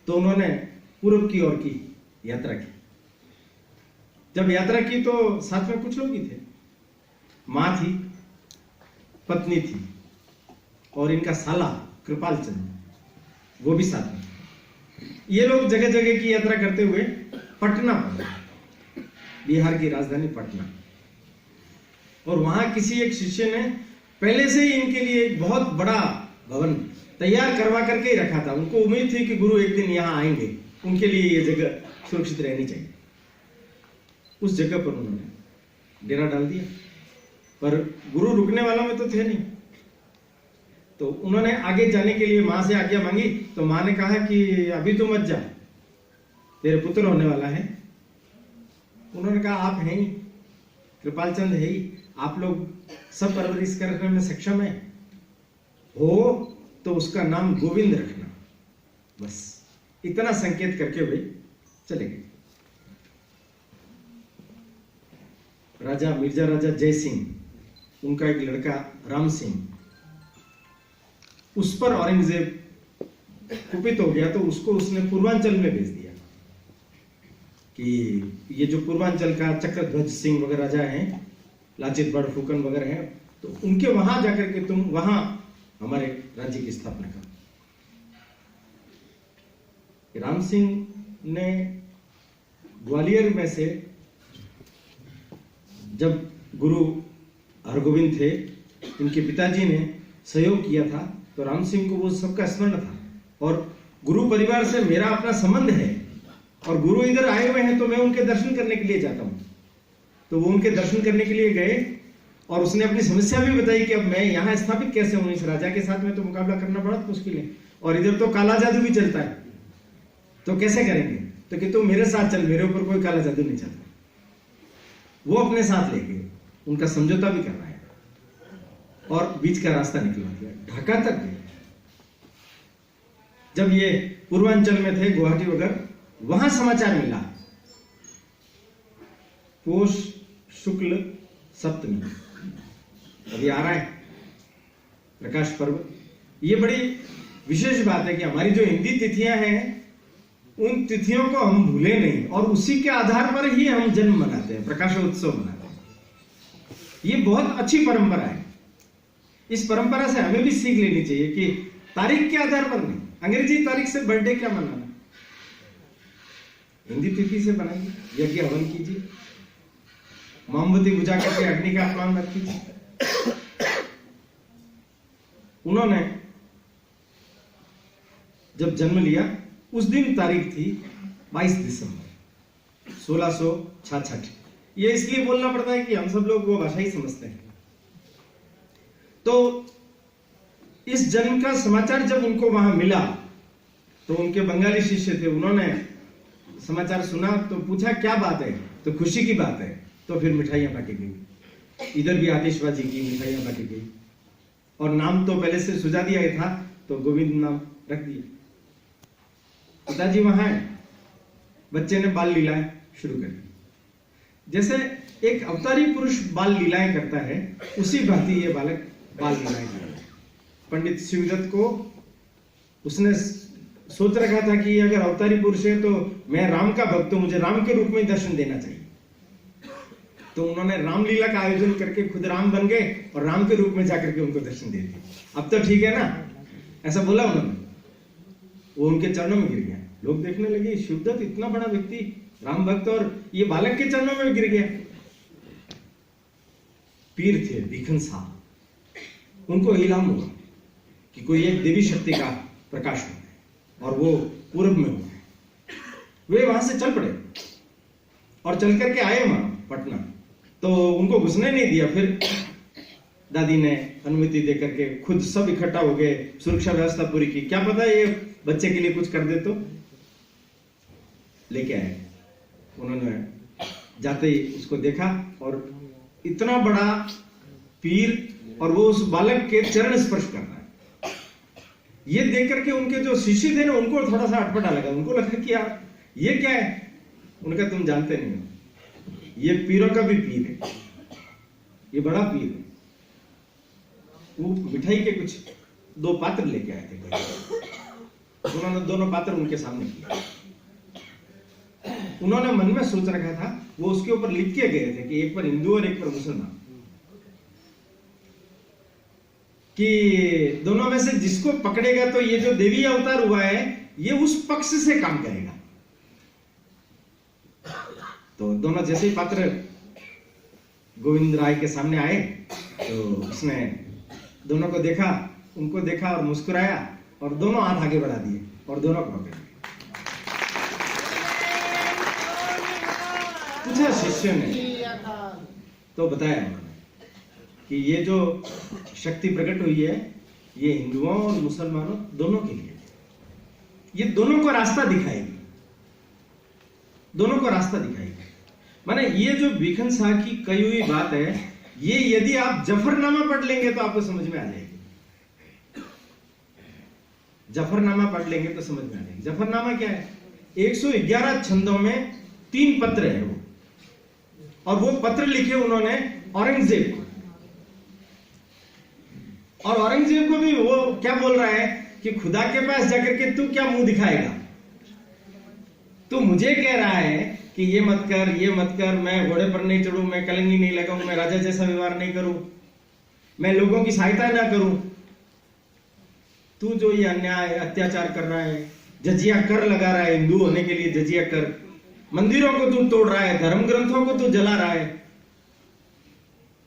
तो उन्होंने पूर्व की ओर की यात्रा की। जब यात्रा की तो साथ में कुछ लोग ही थे, मां थी, पत्नी थी और इनका साला कृपाल चंद, वो भी साथ में। ये लोग जगह जगह की यात्रा करते हुए पटना पहुंचे, बिहार की राजधानी पटना। और वहां किसी एक शिष्य ने पहले से ही इनके लिए एक बहुत बड़ा भवन तैयार करवा करके ही रखा था। उनको उम्मीद थी कि गुरु एक दिन यहां आएंगे, उनके लिए ये जगह सुरक्षित रहनी चाहिए। उस जगह पर उन्होंने डेरा डाल दिया, पर गुरु रुकने वालों में तो थे नहीं। तो उन्होंने आगे जाने के लिए मां से आज्ञा मांगी। तो मां ने कहा कि अभी तो मत जा, तेरे पुत्र होने वाला है। उन्होंने कहा आप हैं ही, कृपाल चंद है ही, आप लोग सब परवरिश करने में सक्षम है, हो तो उसका नाम गोविंद रखना। बस इतना संकेत करके वे चले गए। राजा मिर्जा राजा जय सिंह, उनका एक लड़का राम सिंह, उस पर औरंगजेब कुपित हो गया। तो उसको उसने पूर्वांचल में भेज दिया कि ये जो पूर्वांचल का चक्रध्वज सिंह वगैरह राजा हैं, लाचित बड़ फूकन वगैरह हैं, तो उनके वहां जाकर के तुम वहां हमारे राज्य की स्थापना करो। राम सिंह ने ग्वालियर में से, जब गुरु हरगोविंद थे, इनके पिताजी ने सहयोग किया था, तो राम सिंह को वो सबका स्मरण था। और गुरु परिवार से मेरा अपना संबंध है और गुरु इधर आए हुए हैं तो मैं उनके दर्शन करने के लिए जाता हूं। तो वो उनके दर्शन करने के लिए गए और उसने अपनी समस्या भी बताई कि अब मैं यहां स्थापित कैसे हूं, इस राजा के साथ में तो मुकाबला करना बहुत मुश्किल है और इधर तो काला जादू भी चलता है, तो कैसे करेंगे? तो कि तुम मेरे साथ चल, मेरे ऊपर कोई काला जादू नहीं चलता। वो अपने साथ लेके उनका समझौता भी कर रहा है और बीच का रास्ता निकलवा दिया, ढाका तक गए। जब ये पूर्वांचल में थे, गुवाहाटी वगैरह, वहां समाचार मिला पोष शुक्ल सप्तमी अभी आ रहा है, प्रकाश पर्व। ये बड़ी विशेष बात है कि हमारी जो हिंदी तिथियां हैं, उन तिथियों को हम भूले नहीं और उसी के आधार पर ही हम जन्म मनाते हैं, प्रकाशोत्सव मनाते हैं। ये बहुत अच्छी परंपरा है। इस परंपरा से हमें भी सीख लेनी चाहिए कि तारीख के आधार पर नहीं, अंग्रेजी तारीख से बर्थडे क्या मनाना। हिंदी तिथि से बनाइए, यज्ञ हवन कीजिए, मोमबत्ती बुझा करके अग्नि का अपमान मत कीजिए। उन्होंने जब जन्म लिया उस दिन तारीख थी 22 दिसंबर 1666। ये इसलिए बोलना पड़ता है कि हम सब लोग वो भाषा ही समझते हैं। तो इस जन्म का समाचार जब उनको वहां मिला तो उनके बंगाली शिष्य थे, उन्होंने समाचार सुना तो पूछा क्या बात है, तो खुशी की बात है। तो फिर मिठाइयां बांटी गई, इधर भी आतिशबाजी की, मिठाइयां बांटी गई, और नाम तो पहले से सुझा दिया था तो गोविंद नाम रख दिया। पिताजी वहां है, बच्चे ने बाल लीलाएं शुरू कर दी। जैसे एक अवतारी पुरुष बाल लीलाएं करता है, उसी भांति ये बालक बाल लीलाएं कर रहा है। पंडित शिवदत्त को उसने सोच रखा था कि अगर अवतारी पुरुष है तो मैं राम का भक्त हूं, मुझे राम के रूप में दर्शन देना चाहिए। तो उन्होंने रामलीला का आयोजन करके खुद राम बन गए और राम के रूप में जाकर के उनको दर्शन दे दिए। अब तो ठीक है ना, ऐसा बोला उन्होंने। वो उनके चरणों में गिर गया। लोग देखने लगे शिवदत्त इतना बड़ा व्यक्ति, राम भक्त, और ये बालक के चरणों में गिर गया। पीर थे भिखन साहब, उनको इल्हाम हुआ कि कोई एक देवी शक्ति का प्रकाश होता है और वो पूर्व में होता है। वे वहां से चल पड़े और चल करके आए वहां पटना। तो उनको घुसने नहीं दिया। फिर दादी ने अनुमति देकर के खुद सब इकट्ठा हो गए, सुरक्षा व्यवस्था पूरी की। क्या पता ये बच्चे के लिए कुछ कर दे तो। लेके आए, उन्होंने जाते ही उसको देखा और इतना बड़ा पीर, और वो उस बालक के चरण स्पर्श कर रहा है। ये देख करके उनके जो शिष्य थे ना, उनको थोड़ा सा अटपटा लगा। उनको लगा कि यार ये क्या है। उनका तुम जानते नहीं हो, ये पीरों का भी पीर है, ये बड़ा पीर है। वो मिठाई के कुछ 2 पात्र लेके आए थे। उन्होंने दोनों पात्र उनके सामने किया। उन्होंने मन में सोच रखा था, वो उसके ऊपर लिख के गए थे कि एक पर हिंदू और एक पर मुसलमान, कि दोनों में से जिसको पकड़ेगा तो ये जो देवी अवतार हुआ है ये उस पक्ष से काम करेगा। तो दोनों जैसे ही पात्र गोविंद राय के सामने आए तो उसने दोनों को देखा, उनको देखा और मुस्कुराया और दोनों हाथ आगे बढ़ा दिए और दोनों को पकड़ लिया। पूछा शिष्य ने तो बताया उन्होंने कि ये जो शक्ति प्रकट हुई है ये हिंदुओं और मुसलमानों दोनों के लिए, ये दोनों को रास्ता दिखाएगी, दोनों को रास्ता दिखाएगी। माने ये जो भिखन शाह की कही हुई बात है, ये यदि आप जफरनामा पढ़ लेंगे तो आपको समझ में आ जाएगी। जफरनामा पढ़ लेंगे तो समझ में आ जाएगी। जफरनामा क्या है? 111 छंदों में 3 पत्र है वो, और वो पत्र लिखे उन्होंने औरंगजेब को। और औरंगजेब को भी वो क्या बोल रहा है कि खुदा के पास जाकर के तू क्या मुंह दिखाएगा, तू मुझे कह रहा है कि ये मत कर, ये मत कर, मैं घोड़े पर नहीं चढ़ूं, मैं कलंगी नहीं लगाऊं, मैं राजा जैसा व्यवहार नहीं करूं, मैं लोगों की सहायता ना करूं। तू जो ये अन्याय अत्याचार कर रहा है, जजिया कर लगा रहा है, हिंदू होने के लिए जजिया कर, मंदिरों को तू तोड़ रहा है, धर्म ग्रंथों को तू जला रहा है।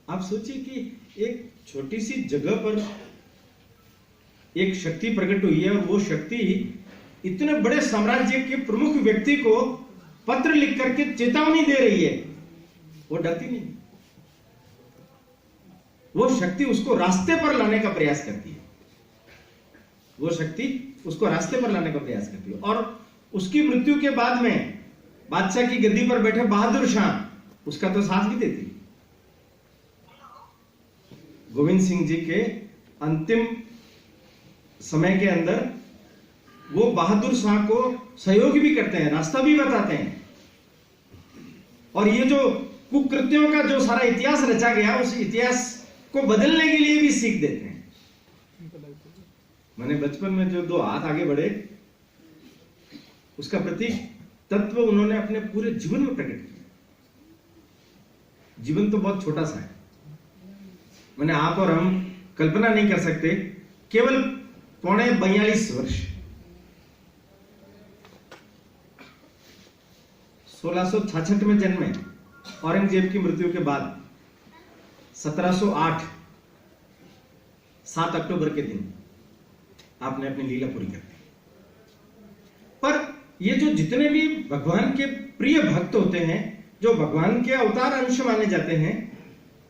आप सोचिए कि एक छोटी सी जगह पर एक शक्ति प्रकट हुई है, और वो शक्ति इतने बड़े साम्राज्य के प्रमुख व्यक्ति को पत्र लिख करके चेतावनी दे रही है। वो डरती नहीं, वो शक्ति उसको रास्ते पर लाने का प्रयास करती है। वो शक्ति उसको रास्ते पर लाने का प्रयास करती है। और उसकी मृत्यु के बाद में बादशाह की गद्दी पर बैठे बहादुर शाह उसका तो साथ भी देती। गोविंद सिंह जी के अंतिम समय के अंदर वो बहादुर शाह को सहयोग भी करते हैं, रास्ता भी बताते हैं, और ये जो कुकृत्यों का जो सारा इतिहास रचा गया उस इतिहास को बदलने के लिए भी सीख देते हैं। मैंने बचपन में जो 2 हाथ आगे बढ़े उसका प्रतीक तत्व उन्होंने अपने पूरे जीवन में प्रकट किया। जीवन तो बहुत छोटा सा है, मैंने आप और हम कल्पना नहीं कर सकते, केवल 42 वर्ष। 1666 में जन्मे, औरंगजेब की मृत्यु के बाद 1708 7 अक्टूबर के दिन आपने अपनी लीला पूरी कर दी। पर ये जो जितने भी भगवान के प्रिय भक्त होते हैं, जो भगवान के अवतार अंश माने जाते हैं,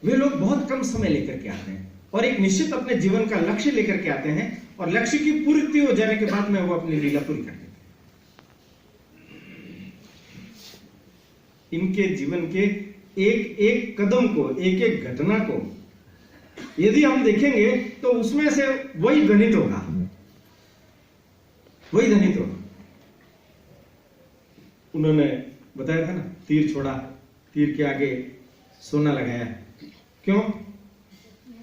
वे लोग बहुत कम समय लेकर के आते हैं और एक निश्चित अपने जीवन का लक्ष्य लेकर के आते हैं, और लक्ष्य की पूर्ति हो जाने के बाद में वो अपनी लीला पूरी कर देते हैं। इनके जीवन के एक एक कदम को, एक एक घटना को यदि हम देखेंगे तो उसमें से वही गणित होगा, वही गणित होगा। उन्होंने बताया था ना, तीर छोड़ा, तीर के आगे सोना लगाया, क्यों?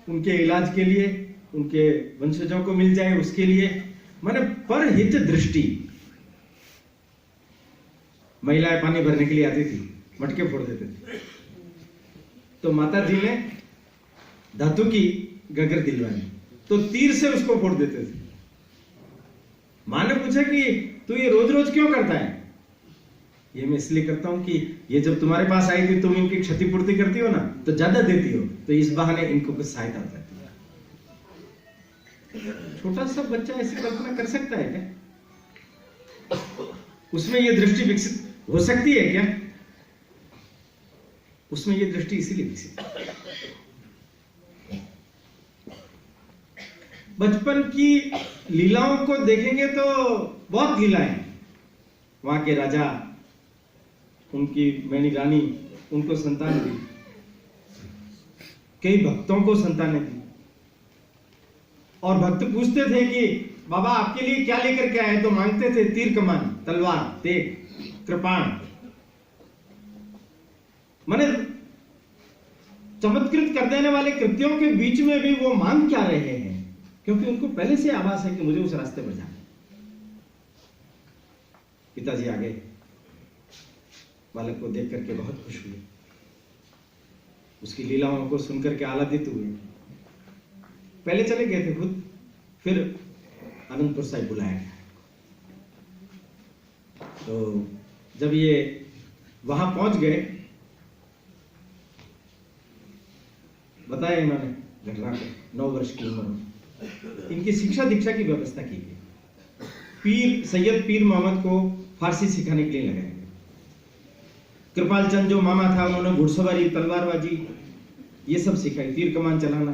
उनके इलाज के लिए, उनके वंशजों को मिल जाए उसके लिए, माने परहित दृष्टि। महिलाएं पानी भरने के लिए आती थी, मटके फोड़ देते थे, तो माता जी ने धातु की गगर दिलवाई, तो तीर से उसको फोड़ देते थे। मां ने पूछा कि तू ये रोज रोज क्यों करता है? ये मैं इसलिए करता हूं कि ये जब तुम्हारे पास आई थी तुम इनकी क्षतिपूर्ति करती हो ना, तो ज्यादा देती हो, तो इस बहाने इनको कुछ सहायता हो जाती है। छोटा सा बच्चा ऐसी कल्पना कर सकता है क्या? उसमें ये दृष्टि विकसित हो सकती है क्या? उसमें ये दृष्टि इसीलिए विकसित है। बचपन की लीलाओं को देखेंगे तो बहुत लीलाएं, वहां के राजा, उनकी मैनी रानी, उनको संतान दी, कई भक्तों को संतानें दी, और भक्त पूछते थे कि बाबा आपके लिए क्या लेकर के आए, तो मांगते थे तीर कमान, तलवार, तेग, कृपाण। माने चमत्कृत कर देने वाले कृत्यों के बीच में भी वो मांग क्या रहे हैं, क्योंकि उनको पहले से आभास है कि मुझे उस रास्ते पर जाना। पिताजी आ गए, बालक को देख करके बहुत खुश हुए, उसकी लीलाओं को सुनकर के आह्लादित हुए। पहले चले गए थे खुद, फिर अनंतपुर साहिब बुलाया गया। तो जब ये वहां पहुंच गए, बताया इन्होंने घटना को, 9 वर्ष की उम्र में इनकी शिक्षा दीक्षा की व्यवस्था की गई। पीर सैयद पीर मोहम्मद को फारसी सिखाने के लिए लगाया गया। कृपाल चंद जो मामा था, उन्होंने घुड़सवारी, तलवारबाजी, ये सब सिखाई, तीर कमान चलाना।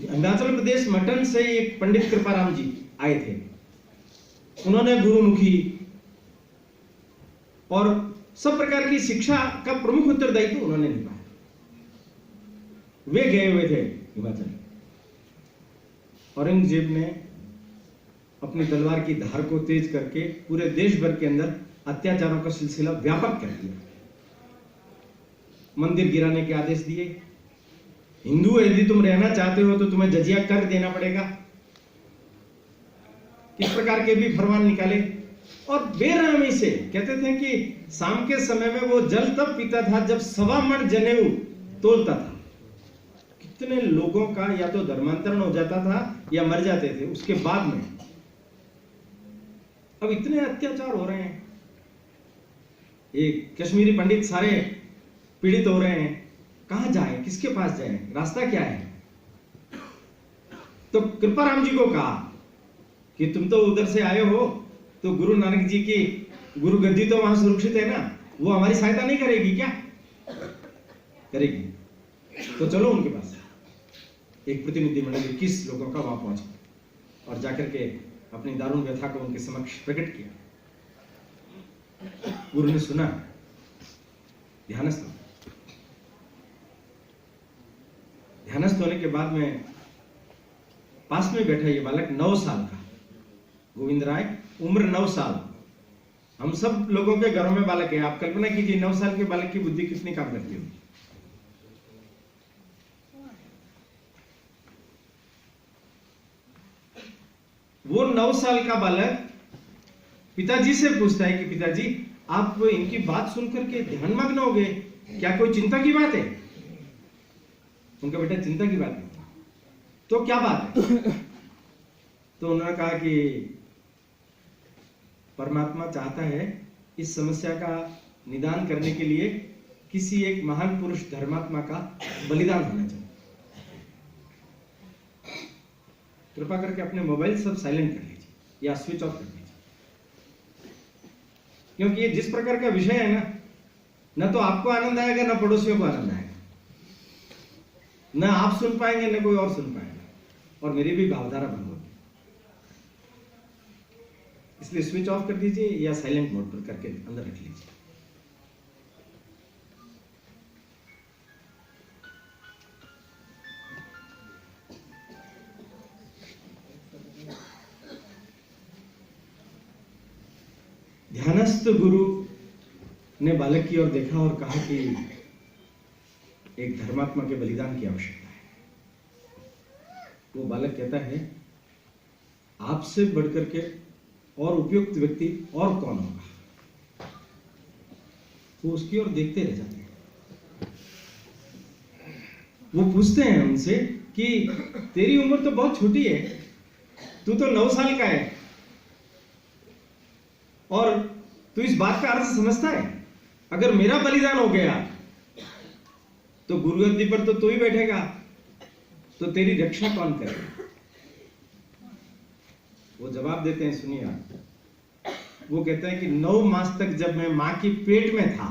अरुणाचल प्रदेश मटन से एक पंडित कृपाराम जी आए थे, उन्होंने गुरुमुखी और सब प्रकार की शिक्षा का प्रमुख उत्तरदायित्व उन्होंने निभाया। वे गए हुए थे हिमाचल। औरंगजेब ने अपनी तलवार की धार को तेज करके पूरे देश भर के अंदर अत्याचारों का सिलसिला व्यापक कर दिया। मंदिर गिराने के आदेश दिए, हिंदू यदि तुम रहना चाहते हो तो तुम्हें जजिया कर देना पड़ेगा, इस प्रकार के भी फरमान निकाले। और बेरहमी से कहते थे कि शाम के समय में वो जल तब पीता था जब 1.25 मण जनेऊ तोलता था। कितने लोगों का या तो धर्मांतरण हो जाता था या मर जाते थे उसके बाद में। अब इतने अत्याचार हो रहे हैं, एक कश्मीरी पंडित सारे पीड़ित हो रहे हैं, कहां जाए, किसके पास जाए, रास्ता क्या है? तो कृपाराम जी को कहा कि तुम तो उधर से आए हो, तो गुरु नानक जी की गुरु गद्दी तो वहां सुरक्षित है ना, वो हमारी सहायता नहीं करेगी क्या? करेगी, तो चलो उनके पास। एक प्रतिनिधिमंडल 21 लोगों का वहां पहुंचा और जाकर के अपनी दारुण व्यथा को उनके समक्ष प्रकट किया। गुरु ने सुना, ध्यानस्थ होने के बाद में पास में बैठा ये बालक 9 साल का, गोविंद राय, उम्र 9 साल। हम सब लोगों के घरों में बालक है, आप कल्पना कीजिए 9 साल के बालक की बुद्धि कितनी काम करती होगी। वो 9 साल का बालक पिताजी से पूछता है कि पिताजी आप इनकी बात सुनकर के ध्यानमग्न हो गए, क्या कोई चिंता की बात है? उनका बेटा चिंता की बात है, तो क्या बात है? तो उन्होंने कहा कि परमात्मा चाहता है इस समस्या का निदान करने के लिए किसी एक महान पुरुष धर्मात्मा का बलिदान होना चाहिए। कृपा करके अपने मोबाइल सब साइलेंट कर लीजिए या स्विच ऑफ कर लीजिए, क्योंकि ये जिस प्रकार का विषय है ना तो आपको आनंद आएगा, ना पड़ोसियों को आनंद आएगा, ना आप सुन पाएंगे ना कोई और सुन पाएगा, और मेरी भी भावधारा भंग होगी। इसलिए स्विच ऑफ कर दीजिए या साइलेंट मोड पर करके अंदर रख लीजिए। ध्यानस्थ गुरु ने बालक की ओर देखा और कहा कि एक धर्मात्मा के बलिदान की आवश्यकता है। वो बालक कहता है, आपसे बढ़कर के और उपयुक्त व्यक्ति और कौन होगा? वो उसकी ओर देखते रह जाते हैं। वो पूछते हैं उनसे कि तेरी उम्र तो बहुत छोटी है, तू तो 9 साल का है, और तू इस बात का अर्थ समझता है? अगर मेरा बलिदान हो गया तो गुरुगद्दी पर तो तू ही बैठेगा, तो तेरी रक्षा कौन करेगा? वो जवाब देते हैं, सुनिए आप। वो कहते हैं कि 9 मास तक जब मैं मां की पेट में था,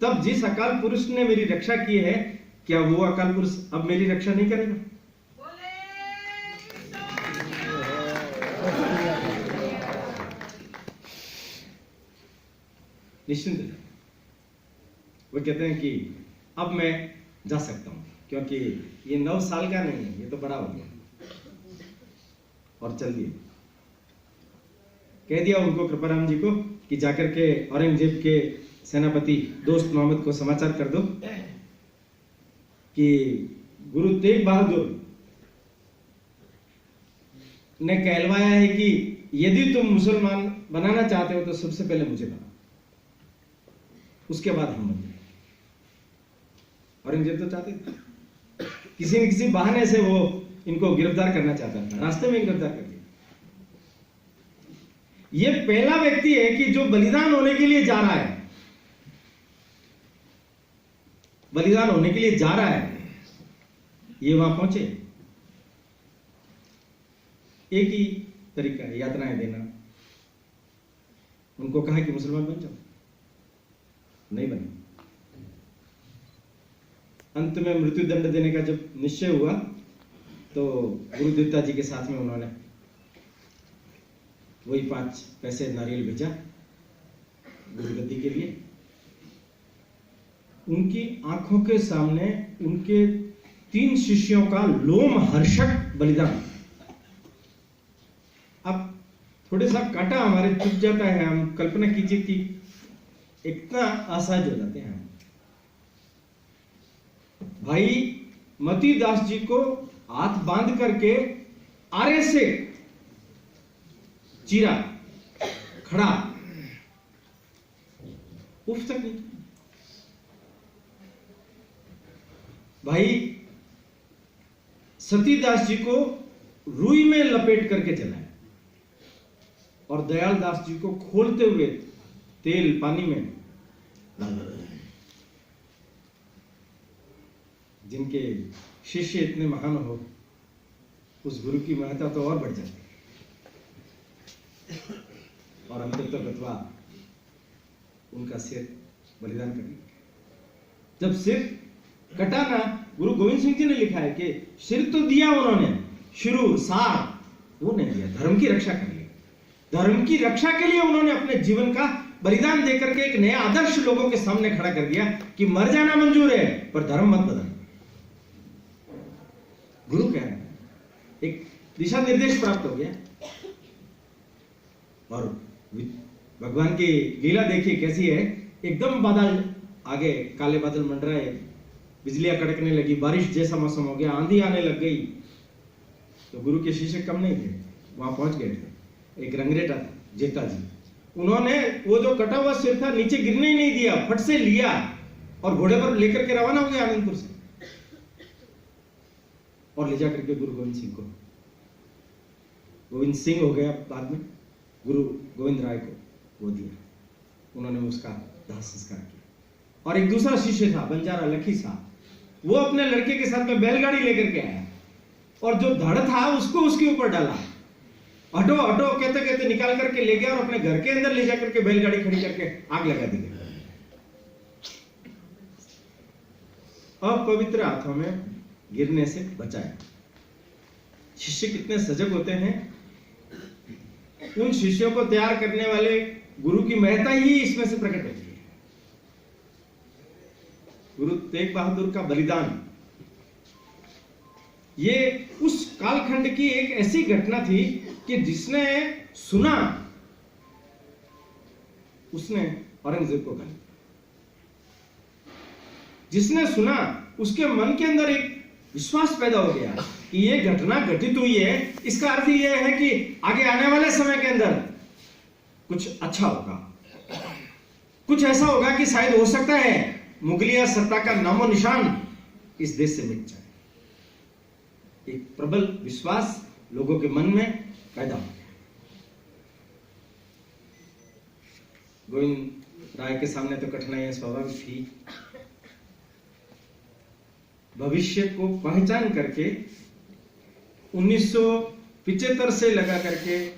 तब जिस अकाल पुरुष ने मेरी रक्षा की है, क्या वो अकाल पुरुष अब मेरी रक्षा नहीं करेगा? निश्चिंत रहे। वो कहते हैं कि अब मैं जा सकता हूं, क्योंकि ये 9 साल का नहीं है, ये तो बड़ा हो गया। और चल दिए। कह दिया उनको, कृपाराम जी को, कि जाकर के औरंगजेब के सेनापति दोस्त मोहम्मद को समाचार कर दो कि गुरु तेग बहादुर ने कहलवाया है कि यदि तुम मुसलमान बनाना चाहते हो तो सबसे पहले मुझे बनाओ, उसके बाद हम बनेंगे। औरंगजेब तो चाहते थे, किसी न किसी बहाने से वो इनको गिरफ्तार करना चाहता था, रास्ते में गिरफ्तार कर दिया। ये पहला व्यक्ति है कि जो बलिदान होने के लिए जा रहा है, बलिदान होने के लिए जा रहा है, ये वहां पहुंचे। एक ही तरीका है, यातनाएं देना। उनको कहा कि मुसलमान बन जाओ, नहीं बने। अंत में मृत्यु दंड देने का जब निश्चय हुआ तो गुरुदेवता जी के साथ में उन्होंने वही 5 पैसे नारियल भेजा गुरुगद्दी के लिए। उनकी आंखों के सामने उनके 3 शिष्यों का लोम हर्षक बलिदान। अब थोड़े सा कांटा हमारे चुभ जाता है, हम कल्पना कीजिए कि इतना असहज हो जाते हैं हम। भाई मती दास जी को हाथ बांध करके आरे से चीरा, खड़ा, उफ तक नहीं। भाई सतीदास जी को रुई में लपेट करके चलाया और दयाल दास जी को खोलते हुए तेल पानी में डाला। जिनके शिष्य इतने महान हो, उस गुरु की महत्ता तो और बढ़ जाती है। और अंत तक अथवा उनका सिर बलिदान कर दिया। जब सिर कटा ना, गुरु गोविंद सिंह जी ने लिखा है कि सिर तो दिया उन्होंने, शुरू सार वो नहीं दिया, धर्म की रक्षा कर लिया। धर्म की रक्षा के लिए उन्होंने अपने जीवन का बलिदान देकर के एक नया आदर्श लोगों के सामने खड़ा कर दिया कि मर जाना मंजूर है पर धर्म मत बदल। गुरु कह रहे हैं, एक दिशा निर्देश प्राप्त हो गया। और भगवान की लीला देखिए कैसी है। एकदम बादल आगे, काले बादल मंडराए, बिजलियां कड़कने लगी, बारिश जैसा मौसम हो गया, आंधी आने लग गई। तो गुरु के शिष्य कम नहीं थे, वहां पहुंच गए थे। एक रंगरेटा था, जेठा जी, उन्होंने वो जो कटा हुआ सिर था नीचे गिरने ही नहीं दिया, फट से लिया और घोड़े पर लेकर के रवाना हो गया आनंदपुर से, और ले जाकर के गुरु गोविंद सिंह को, गोविंद सिंह हो गया बाद में, गुरु गोविंद राय को वो दिया। उन्होंने उसका दाह संस्कार किया। और एक दूसरा शिष्य था बंजारा लखी साहब, वो अपने लड़के के साथ में बैलगाड़ी लेकर के आया और जो धड़ था उसको उसके ऊपर डाला, हटो हटो कहते कहते निकाल करके ले गया और अपने घर के अंदर ले जाकर के बैलगाड़ी खड़ी करके आग लगा दी। अपवित्र हाथों में गिरने से बचाया। शिष्य कितने सजग होते हैं, उन शिष्यों को तैयार करने वाले गुरु की महत्ता ही इसमें से प्रकट होती है। गुरु तेग बहादुर का बलिदान ये उस कालखंड की एक ऐसी घटना थी कि जिसने सुना उसने औरंगजेब को गाली, जिसने सुना उसके मन के अंदर एक विश्वास पैदा हो गया कि ये घटना घटित हुई है, इसका अर्थ ये है कि आगे आने वाले समय के अंदर कुछ अच्छा होगा, कुछ ऐसा होगा कि शायद हो सकता है मुगलिया सत्ता का नामो निशान इस देश से मिट जाए। एक प्रबल विश्वास लोगों के मन में पैदा हो गया। गोविंद राय के सामने तो कठिनाइयां स्वाभाविक थी। भविष्य को पहचान करके 1975 से लगा करके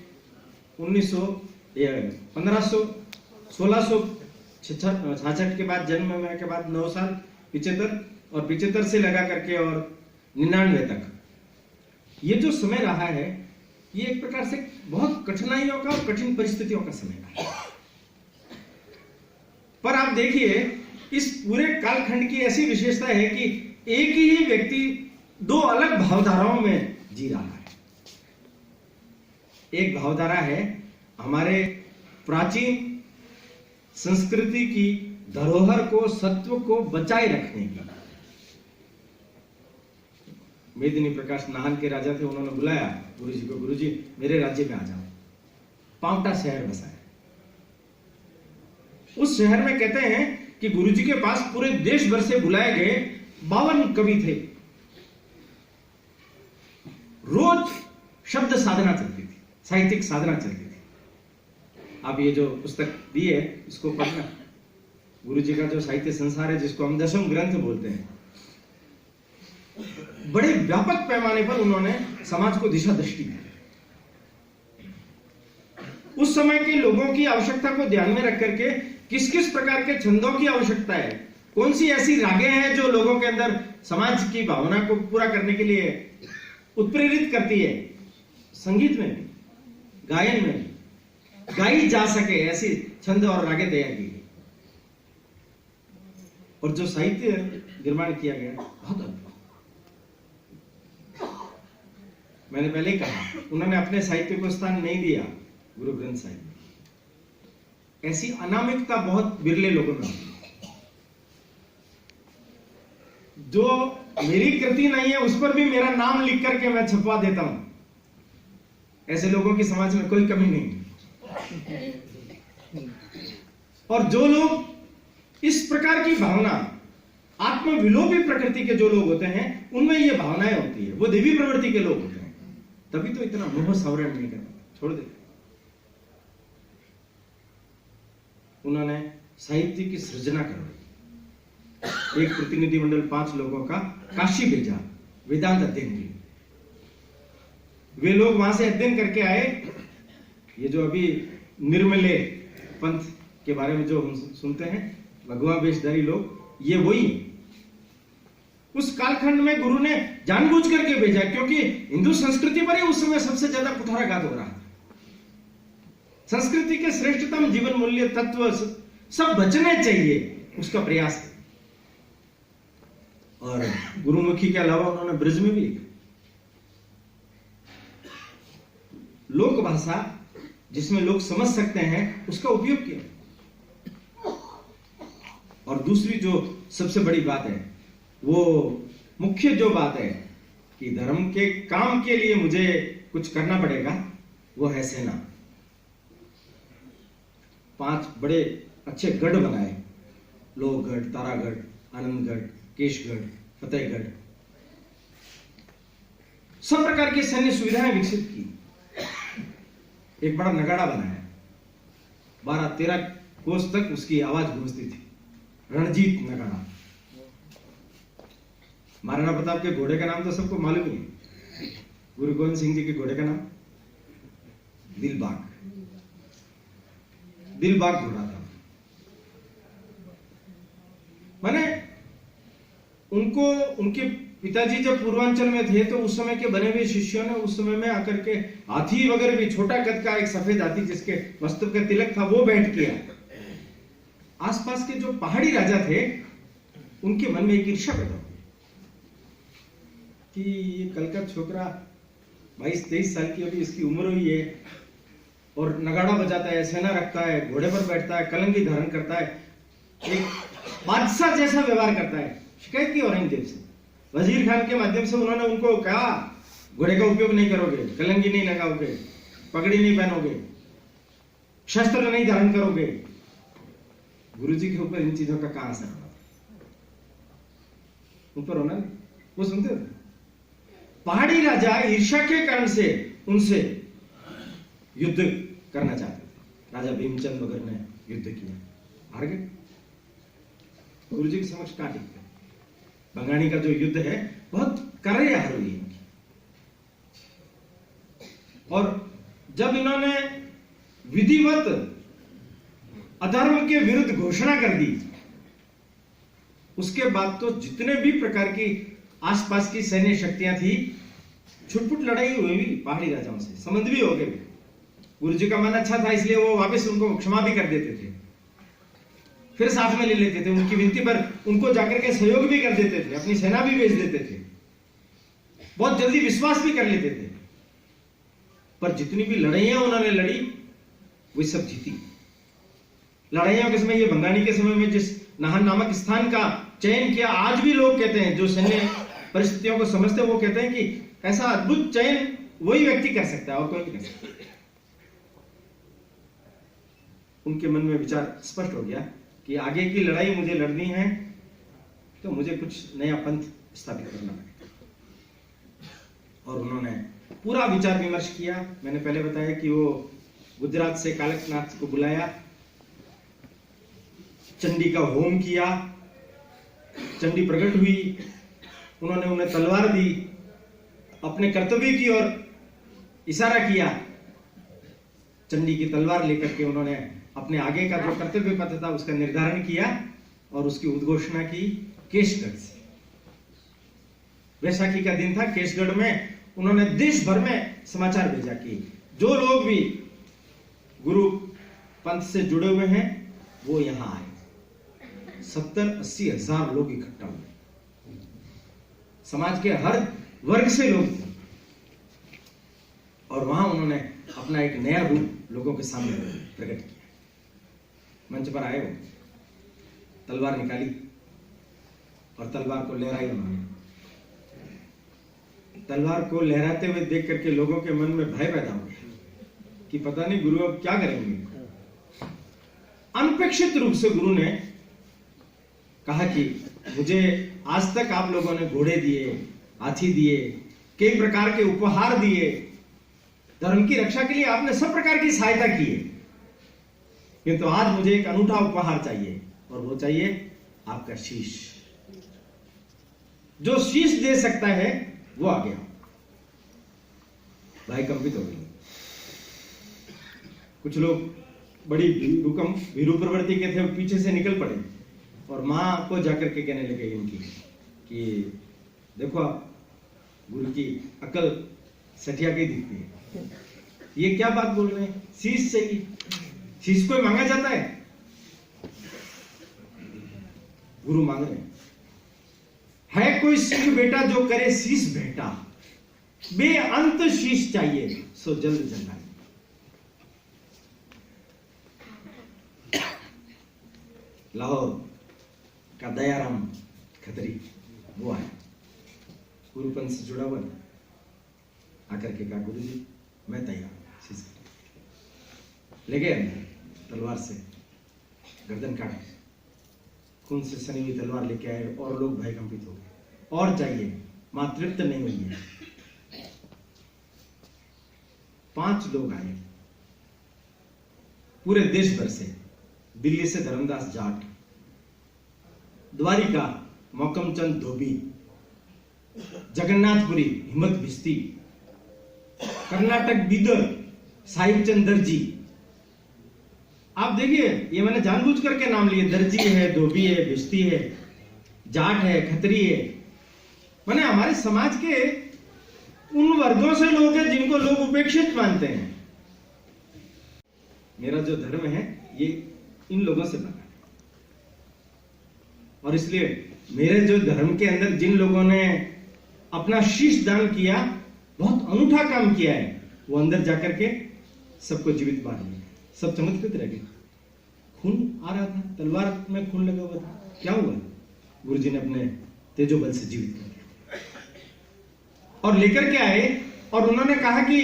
1666 के बाद जन्म होने के बाद 9 साल 75 और 75 से लगा करके और 99 तक ये जो समय रहा है, ये एक प्रकार से बहुत कठिनाइयों का और कठिन परिस्थितियों का समय रहा है। पर आप देखिए इस पूरे कालखंड की ऐसी विशेषता है कि एक ही व्यक्ति दो अलग भावधाराओं में जी रहा है। एक भावधारा है हमारे प्राचीन संस्कृति की धरोहर को, सत्व को बचाए रखने की। मेदिनी प्रकाश नाहन के राजा थे, उन्होंने बुलाया गुरुजी को, गुरुजी मेरे राज्य में आ जाओ। पांवटा शहर बसाया। उस शहर में कहते हैं कि गुरुजी के पास पूरे देश भर से बुलाए गए 52 कवि थे। रोज शब्द साधना चलती थी, साहित्यिक साधना चलती थी। आप ये जो पुस्तक दी है इसको पढ़ना। गुरुजी का जो साहित्य संसार है, जिसको हम 10वें ग्रंथ बोलते हैं, बड़े व्यापक पैमाने पर उन्होंने समाज को दिशा दृष्टि दी। उस समय के लोगों की आवश्यकता को ध्यान में रख करके किस किस प्रकार के छंदों की आवश्यकता है, कौन सी ऐसी रागें हैं जो लोगों के अंदर समाज की भावना को पूरा करने के लिए उत्प्रेरित करती है, संगीत में भी, गायन में भी गाई जा सके, ऐसी छंद और रागें तैयार की गई। और जो साहित्य निर्माण किया गया बहुत अद्भुत। मैंने पहले ही कहा, उन्होंने अपने साहित्य को स्थान नहीं दिया गुरु ग्रंथ साहिब में। ऐसी अनामिकता बहुत बिरले लोगों में होती है। जो मेरी कृति नहीं है उस पर भी मेरा नाम लिख करके मैं छपवा देता हूं, ऐसे लोगों की समाज में कोई कमी नहीं। और जो लोग इस प्रकार की भावना, आत्मविलोपी प्रकृति के जो लोग होते हैं, उनमें ये भावनाएं होती है, वो देवी प्रवृत्ति के लोग होते हैं, तभी तो इतना मोह सवरण नहीं करता, छोड़ देते। उन्होंने साहित्य की सृजना करवाई। एक प्रतिनिधिमंडल 5 लोगों का काशी भेजा वेदांत अध्ययन के लिए। वे लोग वहां से अध्ययन करके आए। ये जो अभी निर्मले पंथ के बारे में जो हम सुनते हैं, भगवा वेशधारी लोग, ये वही है। उस कालखंड में गुरु ने जानबूझ करके भेजा, क्योंकि हिंदू संस्कृति पर ही उस समय सबसे ज्यादा कुठाराघात हो रहा था। संस्कृति के श्रेष्ठतम जीवन मूल्य तत्व सब बचने चाहिए, उसका प्रयास है। और गुरुमुखी के अलावा उन्होंने ब्रज में भी लिखा। लोक भाषा जिसमें लोग समझ सकते हैं, उसका उपयोग किया। और दूसरी जो सबसे बड़ी बात है, वो मुख्य जो बात है कि धर्म के काम के लिए मुझे कुछ करना पड़ेगा, वो है सेना। 5 बड़े अच्छे गढ़ बनाए, लोहगढ़, तारागढ़, आनंदगढ़, केशगढ़, फतेहगढ़। सब प्रकार की सैन्य सुविधाएं विकसित की। एक बड़ा नगाड़ा बनाया, 12-13 कोस तक उसकी आवाज गूंजती थी, रणजीत नगाड़ा। महाराणा प्रताप के घोड़े का नाम तो सबको मालूम ही है। गुरु गोविंद सिंह जी के घोड़े का नाम दिलबाग, दिलबाग घोड़ा था। माने उनको, उनके पिताजी जब पूर्वांचल में थे तो उस समय के बने हुए शिष्यों ने उस समय में आकर के हाथी वगैरह भी, छोटा कद का एक सफेद हाथी जिसके मस्तक का तिलक था, वो भेंट किया। आसपास के जो पहाड़ी राजा थे उनके मन में एक ईर्ष्या पैदा हुई कि ये कल का छोकरा 22-23 साल की अभी इसकी उम्र हुई है और नगाड़ा बजाता है, सेना रखता है, घोड़े पर बैठता है, कलंगी धारण करता है, एक बादशाह जैसा व्यवहार करता है। शिकायत की औरंगजेब से, वजीर खान के माध्यम से उन्होंने उनको कहा घोड़े का उपयोग नहीं करोगे, कलंगी नहीं लगाओगे, पगड़ी नहीं पहनोगे, शस्त्र नहीं धारण करोगे। गुरुजी के ऊपर इन चीजों का कहां असर होना, ऊपर होना नहीं, वो सुनते थे। पहाड़ी राजा ईर्ष्या के कारण से उनसे युद्ध करना चाहते थे। राजा भीमचंद वगैरह ने युद्ध किया, हार गए। गुरुजी के समक्ष कहां टिकते। बंगाणी का जो युद्ध है बहुत कड़वी हार हुई इनकी। और जब इन्होंने विधिवत अधर्म के विरुद्ध घोषणा कर दी, उसके बाद तो जितने भी प्रकार की आसपास की सैन्य शक्तियां थी, छुटपुट लड़ाई हुई भी पहाड़ी राजाओं से, संबंध भी हो गए। गुरुजी का मन अच्छा था इसलिए वो वापस उनको क्षमा भी कर देते थे, फिर साथ में ले लेते थे। उनकी विनती पर उनको जाकर के सहयोग भी कर देते थे, अपनी सेना भी भेज देते थे, बहुत जल्दी विश्वास भी कर लेते थे। पर जितनी भी लड़ाइयां उन्होंने लड़ी वो सब जीती। लड़ाइयों के समय, ये बंगाणी के समय में जिस नाहन नामक स्थान का चयन किया, आज भी लोग कहते हैं, जो सैन्य परिस्थितियों को समझते हैं, वो कहते हैं कि ऐसा अद्भुत चयन वही व्यक्ति कर सकता है और कोई नहीं कर सकता। उनके मन में विचार स्पष्ट हो गया कि आगे की लड़ाई मुझे लड़नी है तो मुझे कुछ नया पंथ स्थापित करना पड़ेगा। और उन्होंने पूरा विचार विमर्श किया। मैंने पहले बताया कि वो गुजरात से कालकनाथ को बुलाया, चंडी का होम किया, चंडी प्रकट हुई, उन्होंने उन्हें तलवार दी, अपने कर्तव्य की ओर इशारा किया। चंडी की तलवार लेकर के उन्होंने अपने आगे का जो कर्तव्य पथ था उसका निर्धारण किया और उसकी उद्घोषणा की केशगढ़ से। वैसाखी का दिन था। केशगढ़ में उन्होंने देश भर में समाचार भेजा कि जो लोग भी गुरु पंथ से जुड़े हुए हैं वो यहां आए। 70-80 हजार लोग इकट्ठा हुए, समाज के हर वर्ग से लोग थे। और वहां उन्होंने अपना एक नया रूप लोगों के सामने प्रकट किया। मंच पर आए, वो तलवार निकाली और तलवार को लहराई उन्होंने। तलवार को लहराते हुए देख करके लोगों के मन में भय पैदा हो गया कि पता नहीं गुरु अब क्या करेंगे। अनपेक्षित रूप से गुरु ने कहा कि मुझे आज तक आप लोगों ने घोड़े दिए, हाथी दिए, कई प्रकार के उपहार दिए, धर्म की रक्षा के लिए आपने सब प्रकार की सहायता की है, किंतु आज मुझे एक अनूठा उपहार चाहिए और वो चाहिए आपका शीश। जो शीश दे सकता है वो आ गया। भाई कंपित हो गई। कुछ लोग बड़ी भीरू प्रवृत्ति के थे, पीछे से निकल पड़े और मां को जाकर के कहने लगे इनकी कि देखो आप, गुरु की अकल सठिया गई दिखती है, ये क्या बात बोल रहे हैं, शीश चाहिए। शीश कोई मांगा जाता है? गुरु मांग रहे है कोई सिंह बेटा जो करे शीश भेटा, बेअंत शीश चाहिए सो जल्द जलाए। लाहौर का दयाराम खत्री वो आया, गुरुपंथ से जुड़ा हुआ था। आकर के कहा गुरु जी मैं तैयार हूं शीश ले गए अंदर, तलवार से गर्दन काटे, खून से सनी हुई तलवार लेके आए और लोग भयकंपित हो गए। और चाहिए, मां तृप्त नहीं हुई है। 5 लोग आए पूरे देश भर से, दिल्ली से धर्मदास जाट, द्वारिका मौकमचंद धोबी, जगन्नाथपुरी हिम्मत भिस्ती, कर्नाटक बीदर साहिबचंद दर्जी। आप देखिए, ये मैंने जानबूझ करके नाम लिए, दर्जी है, धोबी है, भिस्ती है, जाट है, खत्री है। माने हमारे समाज के उन वर्गों से लोग हैं जिनको लोग उपेक्षित मानते हैं। मेरा जो धर्म है ये इन लोगों से बना है, और इसलिए मेरे जो धर्म के अंदर जिन लोगों ने अपना शीश दान किया, बहुत अनूठा काम किया है, वो अंदर जाकर के सबको जीवित मार दिया। सब चमत्कृत रह गए। खून आ रहा था, तलवार में खून लगा हुआ था, क्या हुआ? गुरुजी ने अपने तेजोबल से जीवित कर दिया और लेकर के आए। और उन्होंने कहा कि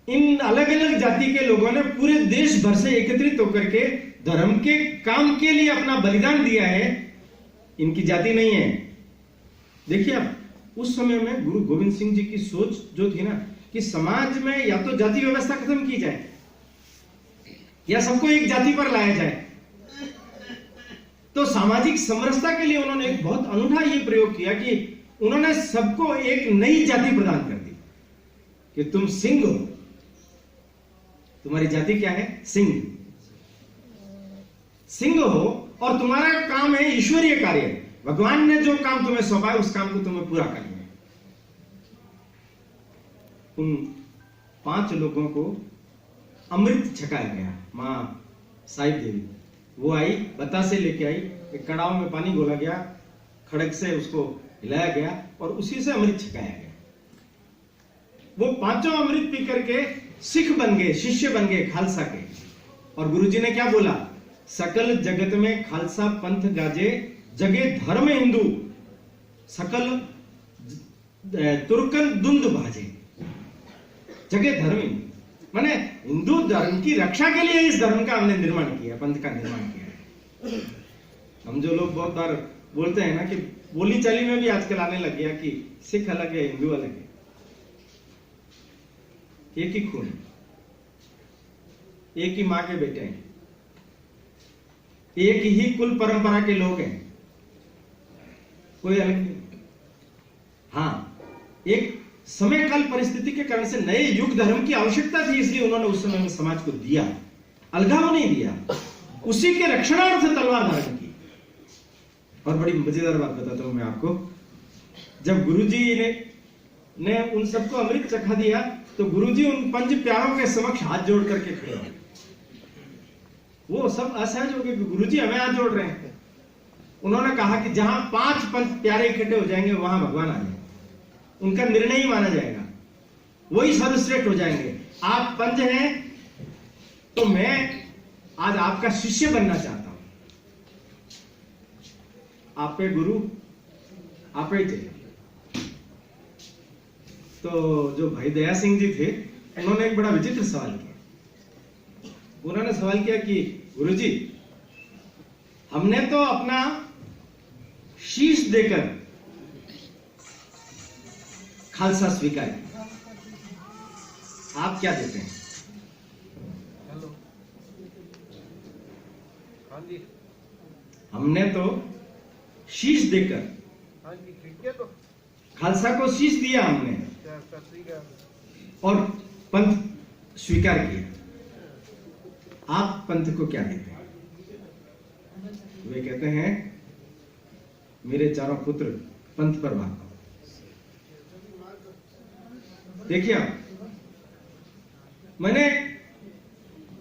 इन अलग अलग जाति के लोगों ने पूरे देश भर से एकत्रित होकर के धर्म के काम के लिए अपना बलिदान दिया है, इनकी जाति नहीं है। देखिए, आप उस समय में गुरु गोविंद सिंह जी की सोच जो थी ना, कि समाज में या तो जाति व्यवस्था खत्म की जाए या सबको एक जाति पर लाया जाए। तो सामाजिक समरसता के लिए उन्होंने एक बहुत अनूठा ये प्रयोग किया कि उन्होंने सबको एक नई जाति प्रदान कर दी कि तुम सिंह हो। तुम्हारी जाति क्या है? सिंह। सिंह हो और तुम्हारा काम है ईश्वरीय कार्य। भगवान ने जो काम तुम्हें सौंपा है उस काम को तुम्हें पूरा करना है। उन 5 लोगों को अमृत छकाया गया। मां साहिब देवी वो आई, बतासे लेके आई, एक कड़ाव में पानी घोला गया, खड़क से उसको हिलाया गया और उसी से अमृत छकाया गया। वो 5 अमृत पी करके सिख बन गए, शिष्य बन गए खालसा के। और गुरुजी ने क्या बोला? सकल जगत में खालसा पंथ गाजे, जगे धर्म हिंदू, सकल तुर्कन दुंद भाजे। जगे धर्म हिंदू माने हिंदू धर्म की रक्षा के लिए इस धर्म का हमने निर्माण किया, पंथ का निर्माण किया है। हम जो लोग बहुत बार बोलते हैं ना कि बोली चाली में भी आजकल आने लग गया कि सिख अलग है, हिंदू अलग है। एक ही खून, एक ही मां के बेटे हैं, एक ही कुल परंपरा के लोग हैं, कोई अलग नहीं। हाँ, एक समय काल परिस्थिति के कारण से नए युग धर्म की आवश्यकता थी, इसलिए उन्होंने उस समय में समाज को दिया, अलगाव नहीं दिया, उसी के रक्षणार्थ तलवार धारण की। और बड़ी मजेदार बात बताता हूं मैं आपको, जब गुरुजी ने उन सबको अमृत चखा दिया तो गुरुजी उन 5 प्यारों के समक्ष हाथ जोड़ करके खड़े हो। वो सब असहज हो गए कि गुरुजी हमें हाथ जोड़ रहे हैं। उन्होंने कहा कि जहां 5 पंच प्यारे इकट्ठे हो जाएंगे वहां भगवान आ जाएंगे, उनका निर्णय ही माना जाएगा, वही सर्वश्रेष्ठ हो जाएंगे। आप पंच हैं तो मैं आज आपका शिष्य बनना चाहता हूं, आप पे गुरु, आप पे चले। तो जो भाई दया सिंह जी थे, उन्होंने एक बड़ा विचित्र सवाल किया। उन्होंने सवाल किया कि गुरुजी, हमने तो अपना शीश देकर खालसा स्वीकार किया, आप क्या देते हैं? हेलो, हाँ जी। हमने तो शीश देकर, हाँ जी, ठीक है, तो खालसा को शीश दिया हमने और पंथ स्वीकार किया, आप पंथ को क्या देते हैं? वे कहते हैं, मेरे 4 पुत्र पंथ पर भाग। देखिए, मैंने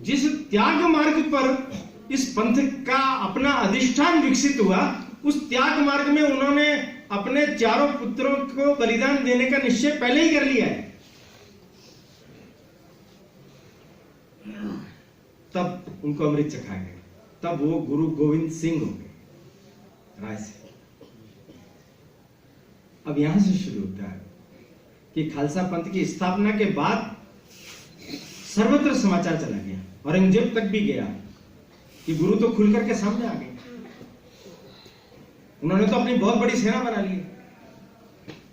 जिस त्याग मार्ग पर इस पंथ का अपना अधिष्ठान विकसित हुआ, उस त्याग मार्ग में उन्होंने अपने 4 पुत्रों को बलिदान देने का निश्चय पहले ही कर लिया है। तब उनको अमृत चखाया गया, तब वो गुरु गोविंद सिंह हो गए राय से। अब यहां से शुरू होता है कि खालसा पंथ की स्थापना के बाद सर्वत्र समाचार चला गया, औरंगजेब तक भी गया कि गुरु तो खुल करके सामने आ गए। उन्होंने तो अपनी बहुत बड़ी सेना बना ली,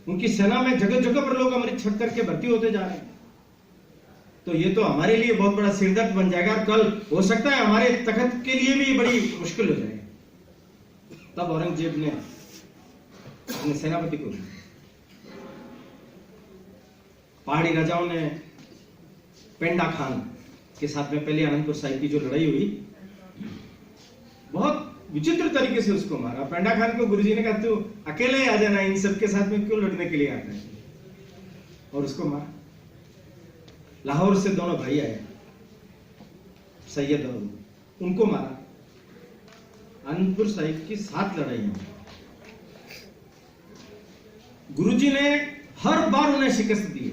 उनकी सेना में जगह जगह पर लोग अमृत छक करके भर्ती होते जा रहे हैं। तो ये तो हमारे लिए बहुत बड़ा सिरदर्द बन जाएगा, और कल हो सकता है हमारे तख्त के लिए भी बड़ी मुश्किल हो जाएगी। तब औरंगजेब ने अपने सेनापति को, पहाड़ी राजाओं ने पेंडा खान के साथ में पहले आनंदपुर साहिब की जो लड़ाई हुई, बहुत विचित्र तरीके से उसको मारा। पेंडा खान को गुरुजी ने कहा तू अकेले ही आ जाना, इन सबके साथ में क्यों लड़ने के लिए आता है, और उसको मारा। लाहौर से दोनों भाई आए, सैयद और उनको मारा। आनंदपुर साहिब की 7 लड़ाइयां, गुरुजी ने हर बार उन्हें शिकस्त दी।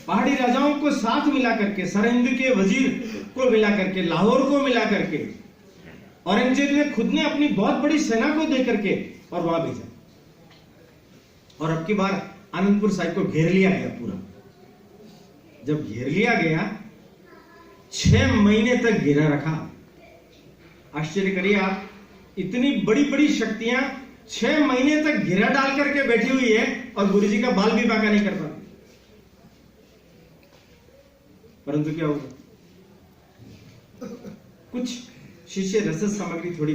पहाड़ी राजाओं को साथ मिला करके, सरहिंद के वजीर को मिला करके, लाहौर को मिला करके, औरंगजेब ने खुद ने अपनी बहुत बड़ी सेना को दे करके और वहां भेजा। और अब की बार आनंदपुर साहिब को घेर लिया गया पूरा। जब घेर लिया गया, 6 महीने तक घेरा रखा। आश्चर्य करिए आप, इतनी बड़ी बड़ी शक्तियां 6 महीने तक घेरा डाल करके बैठी हुई है, और गुरुजी का बाल भी बांका नहीं कर पाती। परंतु क्या हुआ, कुछ शिष्य रसद सामग्री थोड़ी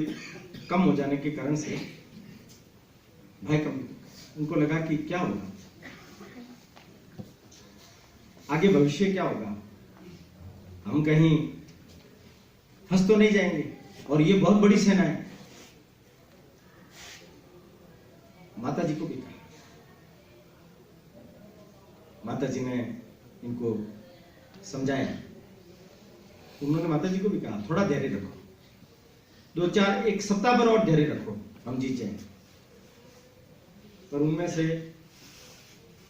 कम हो जाने के कारण से भाई कम, उनको लगा कि क्या होगा आगे, भविष्य क्या होगा, हम कहीं फंस तो नहीं जाएंगे, और ये बहुत बड़ी सेना है। माता जी को भी कहा, माता जी ने इनको समझाया। उन्होंने माता जी को भी कहा थोड़ा धैर्य रखो, 2-4 एक सप्ताह पर और धैर्य रखो, हम जीत जाएंगे। पर उनमें से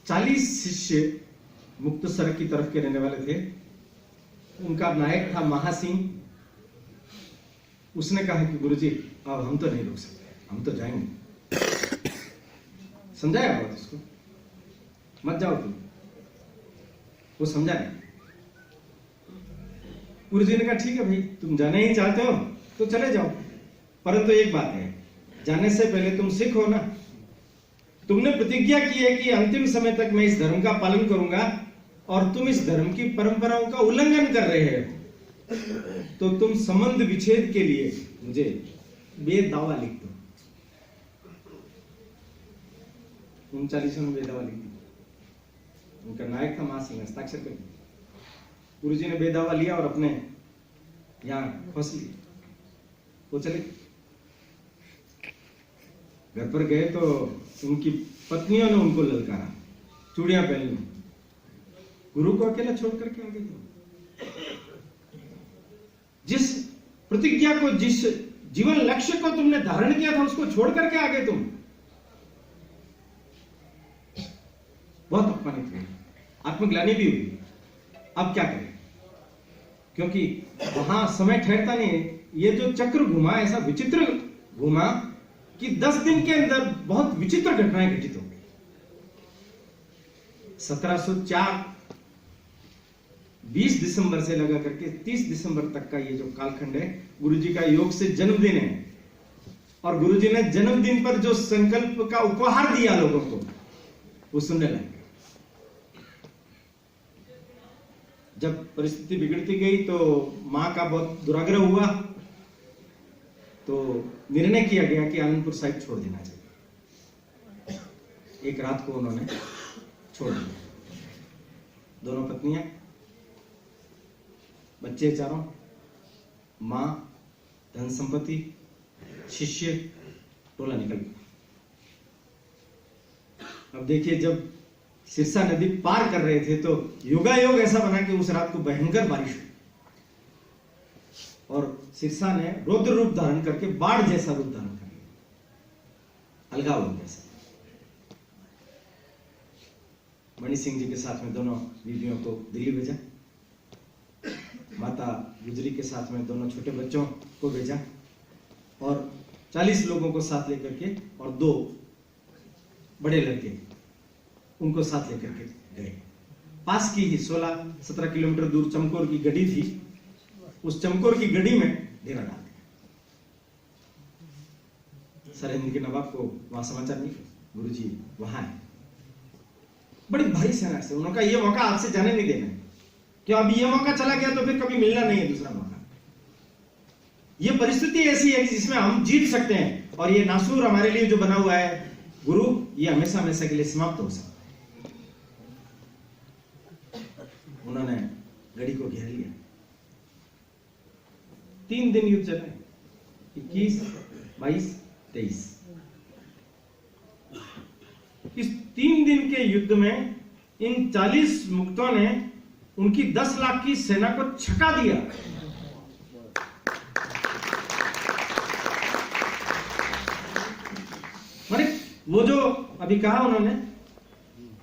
40 शिष्य मुक्तसर की तरफ के रहने वाले थे। उनका नायक था महासिंह। उसने कहा कि गुरुजी अब हम तो नहीं रुक सकते, हम तो जाएंगे। समझाया बात उसको, मत जाओ तुम, वो समझा नहीं। गुरुजी ने कहा ठीक है भाई, तुम जाने ही चाहते हो तो चले जाओ, परंतु एक बात है, जाने से पहले तुम सिख हो ना, तुमने प्रतिज्ञा की है कि अंतिम समय तक मैं इस धर्म का पालन करूंगा, और तुम इस धर्म की परंपराओं का उल्लंघन कर रहे हो, तो तुम संबंध विच्छेद के लिए मुझे बेदावा लिख दो। 39 में बेदावा लिख दी। उनका नायक था महासिंह, हस्ताक्षर कर दिया। गुरुजी ने बेदावा लिया और अपने यहां फंस लिया। वो चले, घर पर गए तो उनकी पत्नियों ने उनको ललकारा, चूड़ियां पहन ली, गुरु को अकेला छोड़ करके आ गई। जिस प्रतिज्ञा को, जिस जीवन लक्ष्य को तुमने धारण किया था, उसको छोड़ करके आ गए तुम। बहुत अपमानित हुए, आत्मग्लानि भी हुई। अब क्या करें, क्योंकि वहां समय ठहरता नहीं है। ये जो चक्र घुमा, ऐसा विचित्र घुमा कि 10 दिन के अंदर बहुत विचित्र घटनाएं घटित हो गई। 1704 20 दिसंबर से लगा करके 30 दिसंबर तक का ये जो कालखंड है, गुरुजी का योग से जन्मदिन है, और गुरुजी ने जन्मदिन पर जो संकल्प का उपहार दिया लोगों को, वो सुनने लगे। जब परिस्थिति बिगड़ती गई तो मां का बहुत दुराग्रह हुआ, तो निर्णय किया गया कि आनंदपुर साहिब छोड़ देना चाहिए। एक रात को उन्होंने छोड़ दिया। दोनों पत्नियां, बच्चे चारों, मां, धन संपत्ति, शिष्य, टोला निकल गया। अब देखिए, जब सिरसा नदी पार कर रहे थे तो योगायोग ऐसा बना कि उस रात को भयंकर बारिश हुई, और सिरसा ने रौद्र रूप धारण करके बाढ़ जैसा रूप धारण कर लिया, अलगाव हो जैसा। मणि सिंह जी के साथ में दोनों बीवियों को दिल्ली भेजा, माता गुजरी के साथ में दोनों छोटे बच्चों को भेजा, और 40 लोगों को साथ लेकर के, और 2 बड़े लड़के उनको साथ लेकर के गए। पास की ही 16-17 किलोमीटर दूर चमकौर की गढ़ी थी, उस चमकौर की गढ़ी में डेरा डाल दिया। सरहिंद के नवाब को वहां समाचार नहीं, गुरुजी वहां है, बड़ी भारी सेना से, उन्होंने कहा ये मौका आपसे जाने नहीं देना है। कि अब ये मौका चला गया तो फिर कभी मिलना नहीं है दूसरा मौका। ये परिस्थिति ऐसी है जिसमें हम जीत सकते हैं, और ये नासूर हमारे लिए जो बना हुआ है गुरु, ये हमेशा हमेशा के लिए समाप्त हो सकता है। उन्होंने गढ़ी को घेर लिया। 3 दिन युद्ध चला, 21, 22, 23। इस 3 दिन के युद्ध में इन 40 मुक्तों ने उनकी 10 लाख की सेना को छका दिया। माने वो जो अभी कहा उन्होंने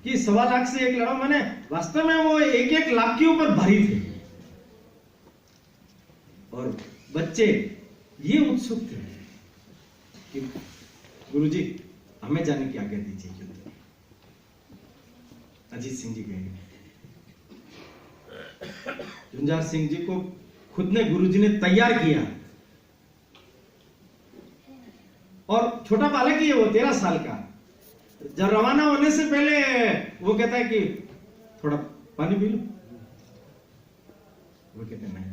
कि 1.25 लाख से 1 लड़ाओ, मैंने वास्तव में वो 1-1 लाख के ऊपर भारी थे। और बच्चे ये उत्सुक थे कि गुरुजी हमें जाने की आज्ञा दीजिए युद्ध में। अजीत सिंह जी कहेंगे, झुंझार सिंह जी को खुद ने गुरुजी ने तैयार किया, और छोटा बालक ही है वो, 13 साल का। जब रवाना होने से पहले वो कहता है कि थोड़ा पानी पी लो। वो कहते हैं नहीं,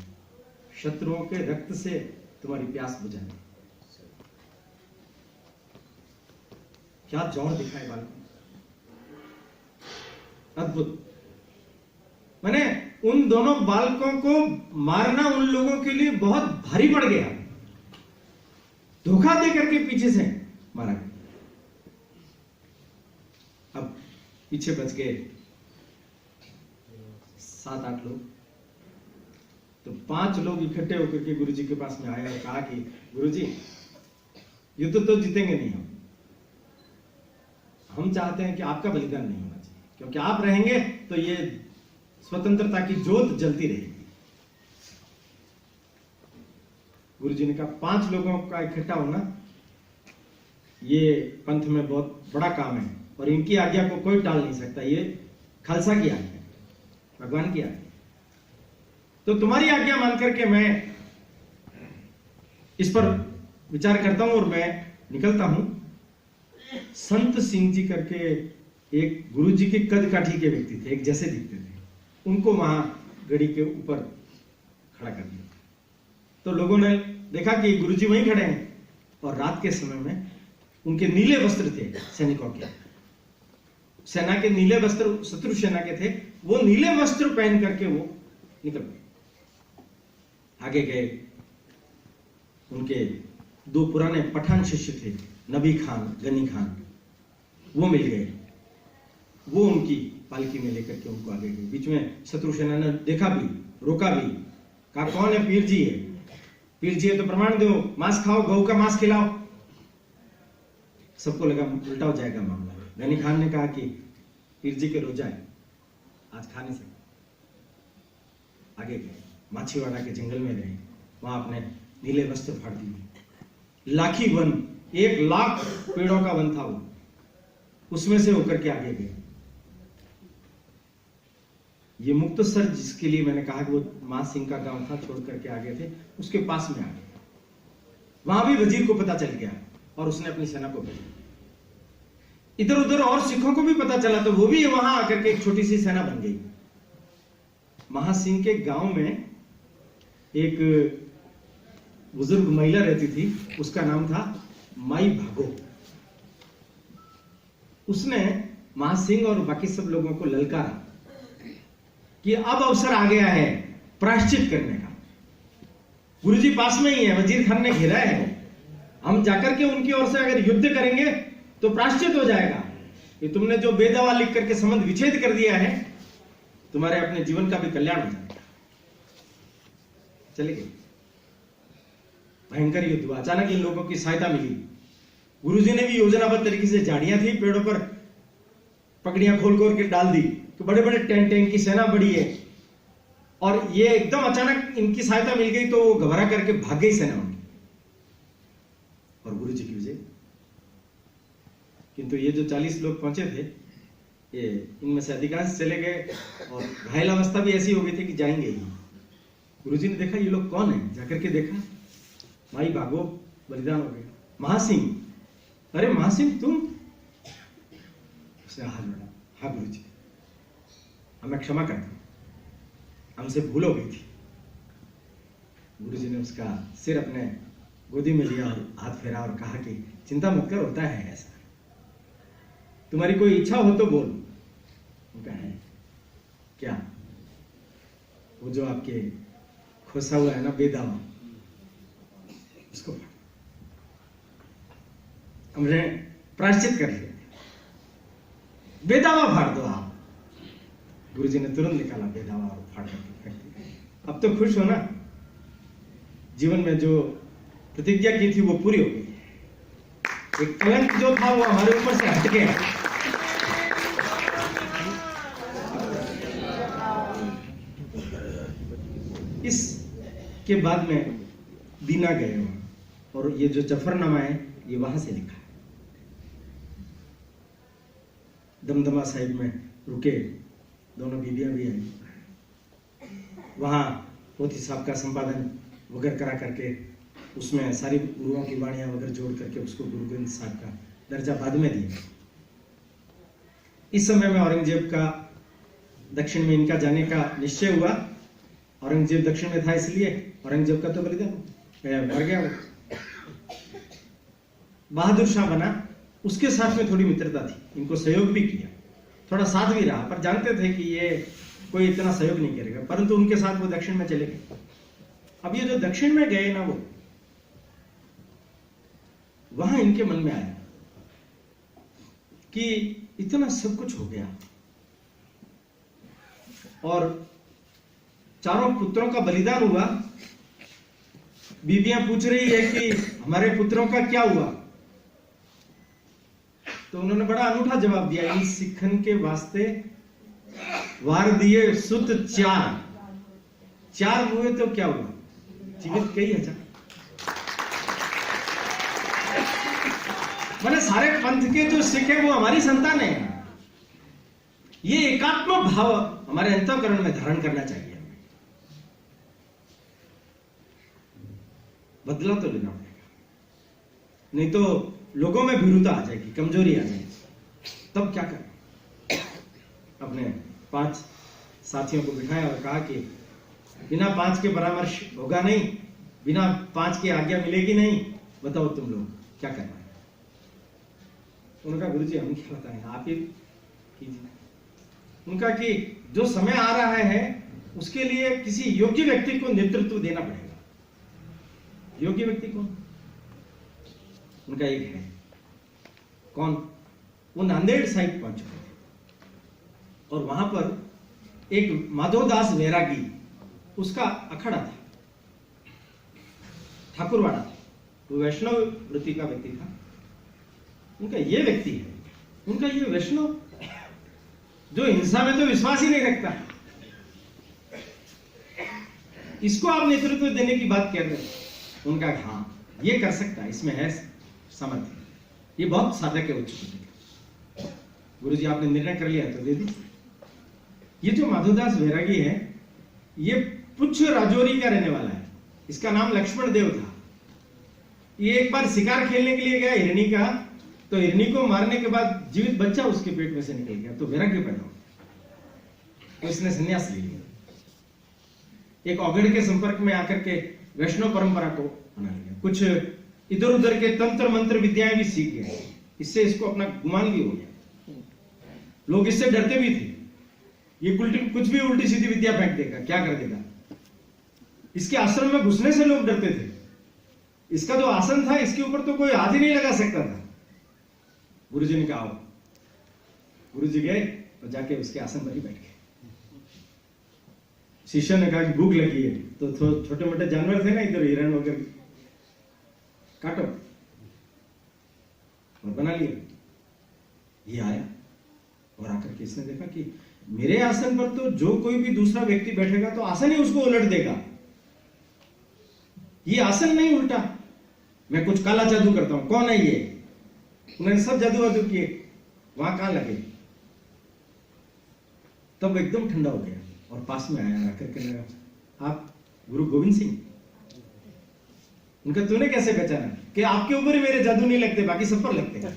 शत्रुओं के रक्त से तुम्हारी प्यास बुझानी। क्या जोर दिखाए बालक, अद्भुत। मैंने उन दोनों बालकों को मारना उन लोगों के लिए बहुत भारी पड़ गया। धोखा दे करके पीछे से मारा गया। अब पीछे बच गए 7-8 लोग। तो 5 लोग इकट्ठे होकर के गुरुजी के पास में आए और कहा कि गुरुजी युद्ध तो जीतेंगे नहीं हम चाहते हैं कि आपका बलिदान नहीं होना चाहिए, क्योंकि आप रहेंगे तो ये स्वतंत्रता की जोत जलती रहेगी। गुरुजी ने कहा 5 लोगों का इकट्ठा होना ये पंथ में बहुत बड़ा काम है, और इनकी आज्ञा को कोई टाल नहीं सकता। ये खालसा की आज्ञा है, भगवान की आज्ञा। तो तुम्हारी आज्ञा मान करके मैं इस पर विचार करता हूं और मैं निकलता हूं। संत सिंह जी करके एक गुरुजी के कद काठी के व्यक्ति थे, एक जैसे दिखते थे। उनको वहां गढ़ी के ऊपर खड़ा कर दिया। तो लोगों ने देखा कि गुरुजी वहीं खड़े हैं, और रात के समय में उनके नीले वस्त्र थे सैनिकों के, सेना के नीले वस्त्र शत्रु सेना के थे। वो नीले वस्त्र पहन करके वो निकल गए। आगे गए, उनके 2 पुराने पठान शिष्य थे, नबी खान, गनी खान, वो मिल गए। वो उनकी पालकी में लेकर के उनको आगे गए। बीच में शत्रु सेना ने देखा भी, रोका भी, कहा कौन है? पीर जी है। पीर जी है तो प्रमाण दो, मांस खाओ, गऊ का मांस खिलाओ। सबको लगा उल्टा हो जाएगा मामला। गनी खान ने कहा कि पीर जी के रोजा है, आज खा नहीं सकते। आगे गए, माछीवाड़ा के जंगल में गए, वहां अपने नीले वस्त्र फाड़ दिए। लाखी वन, 1 लाख पेड़ों का वन था वो, उसमें से होकर के आगे गए। ये मुक्तसर जिसके लिए मैंने कहा कि वो मां सिंह का गांव था, छोड़ करके आगे थे, उसके पास में आ गए। वहां भी वजीर को पता चल गया और उसने अपनी सेना को भेजा। इधर उधर और सिखों को भी पता चला, तो वो भी वहां आकर के एक छोटी सी सेना बन गई। महासिंह के गांव में एक बुजुर्ग महिला रहती थी, उसका नाम था माई भागो। उसने महासिंह और बाकी सब लोगों को ललकारा कि अब अवसर आ गया है प्रायश्चित करने का। गुरुजी पास में ही है, वजीर खान ने घेरा है, हम जाकर के उनकी ओर से अगर युद्ध करेंगे तो प्रायश्चित हो जाएगा कि तुमने जो बेदवा लिख करके संबंध विच्छेद कर दिया है, तुम्हारे अपने जीवन का भी कल्याण हो जाएगा। चले गए, भयंकर युद्ध हुआ। अचानक इन लोगों की सहायता मिली। गुरुजी ने भी योजनाबद्ध तरीके से, झाड़ियां थी पेड़ों पर, पकड़ियां खोल खोल के डाल दी, तो बड़े बड़े टेंट, इनकी सेना बड़ी है, और ये एकदम अचानक इनकी सहायता मिल गई तो वो घबरा करके भाग गई सेना उनकी, और गुरुजी की विजय। किंतु ये जो 40 लोग पहुंचे थे, ये इनमें से अधिकांश चले गए, और घायल अवस्था भी ऐसी हो गई थी कि जाएंगे ही। गुरुजी ने देखा ये लोग कौन है, जाकर के देखा, माई भागो बलिदान हो गया। महासिंह, अरे महासिंह तुम? उसने हाथ जोड़ा, हाँ गुरुजी, हमें क्षमा कर दो। हमसे भूल हो गई थी। गुरुजी ने उसका सिर अपने गोदी में लिया और हाथ फेरा और कहा कि चिंता मत कर, होता है ऐसा, तुम्हारी कोई इच्छा हो तो बोल। उनका है क्या? वो जो आपके खोसा हुआ है ना बेदावा, उसको हमने प्रायश्चित कर लिया, बेदावा फाड़ दो आप। गुरुजी ने तुरंत निकाला बेदावा और फाड़ करके फेंक दिया। अब तो खुश हो ना, जीवन में जो प्रतिज्ञा की थी वो पूरी हो गई। एक कलंक जो था वो हमारे ऊपर से हट गया। इसके बाद में दीना गए वहां, और ये जो जफरनामा है ये वहां से लिखा है। दमदमा साहिब में रुके, दोनों बीबियां भी आई। वहां पोथी साहब का संपादन वगैरह करा करके उसमें सारी गुरुओं की वाणियां वगैरह जोड़ करके उसको गुरु गोविंद साहब का दर्जा बाद में दिया। इस समय में औरंगजेब का दक्षिण में इनका जाने का निश्चय हुआ। औरंगजेब दक्षिण में था, इसलिए औरंगजेब का तो बलिदान मर गया। बहादुर शाह बना, उसके साथ में थोड़ी मित्रता थी, इनको सहयोग भी किया, थोड़ा साथ भी रहा, पर जानते थे कि ये कोई इतना सहयोग नहीं करेगा, परंतु उनके साथ वो दक्षिण में चले गए। अब ये जो दक्षिण में गए ना, वो वहां इनके मन में आया कि इतना सब कुछ हो गया और चारों पुत्रों का बलिदान हुआ। बीबियां पूछ रही है कि हमारे पुत्रों का क्या हुआ? तो उन्होंने बड़ा अनूठा जवाब दिया, इन सिखन के वास्ते वार दिए सुत चार हुए तो क्या हुआ, जीवित कई हजार। मैंने सारे पंथ के जो सिख है वो हमारी संतान है। ये एकात्म भाव हमारे अंतःकरण में धारण करना चाहिए। बदला तो लेना पड़ेगा, नहीं तो लोगों में भीरुता आ जाएगी, कमजोरी आ जाएगी। तब क्या करें? अपने 5 साथियों को बिठाया और कहा कि बिना 5 के परामर्श होगा नहीं, बिना 5 की आज्ञा मिलेगी नहीं, बताओ तुम लोग क्या करना है। उनका गुरुजी हम क्या बताएं, आप ही कीजिए। उनका कि जो समय आ रहा है उसके लिए किसी योग्य व्यक्ति को नेतृत्व देना पड़ेगा। योग्य व्यक्ति कौन? उनका एक है, कौन? वो नांदेड़ साहिब पहुंच चुके थे और वहां पर एक माधोदास वैरागी, उसका अखाड़ा था, ठाकुरवाड़ा था, वो वैष्णव वृत्ति का व्यक्ति था। उनका ये व्यक्ति है, उनका ये वैष्णव जो हिंसा में तो विश्वास ही नहीं रखता, इसको आप नेतृत्व देने की बात कर रहे हैं। उनका हाँ ये कर सकता है, इसमें है सामर्थ्य, ये बहुत साधक है उच्च कोटि का। गुरुजी आपने निर्णय कर लिया तो दे दी। ये जो माधोदास वैरागी है ये पुच्छ राजौरी का रहने वाला है, इसका नाम लक्ष्मण देव था। ये एक बार शिकार खेलने के लिए गया हिरणी का, तो हिरणी को मारने के बाद जीवित बच्चा उसके पेट में से निकल गया, तो वैराग्य पैदा हो, तो इसने संन्यास ले लिया। एक औगड़ के संपर्क में आकर के वैष्णव परंपरा को अपना लिया, कुछ इधर उधर के तंत्र मंत्र विद्याएं भी सीख गए, इससे इसको अपना गुमान भी हो गया। लोग इससे डरते भी थे, ये कुछ भी उल्टी सीधी विद्या फेंक देगा, क्या कर देगा। इसके आश्रम में घुसने से लोग डरते थे, इसका जो आसन था इसके ऊपर तो कोई हाथ ही नहीं लगा सकता था। गुरुजी ने कहा, गुरुजी गए और जाके उसके आसन पर ही बैठ गए। शिष्य ने कहा कि भूख लगी है, तो छोटे मोटे जानवर थे ना इधर, हिरण वगैरह, काटो और बना लिया। ये आया और आकर के इसने देखा कि मेरे आसन पर तो जो कोई भी दूसरा व्यक्ति बैठेगा तो आसन ही उसको उलट देगा, ये आसन नहीं उल्टा, मैं कुछ काला जादू करता हूं। कौन है ये? उन्होंने सब जादू वादू किए, वहां कहां लगे। तब एकदम ठंडा हो गया और पास में आया, आकर के लगा, आप गुरु गोविंद सिंह? उनका तूने कैसे पहचाना? कि आपके ऊपर ही मेरे जादू नहीं लगते, बाकी सब पर लगते हैं।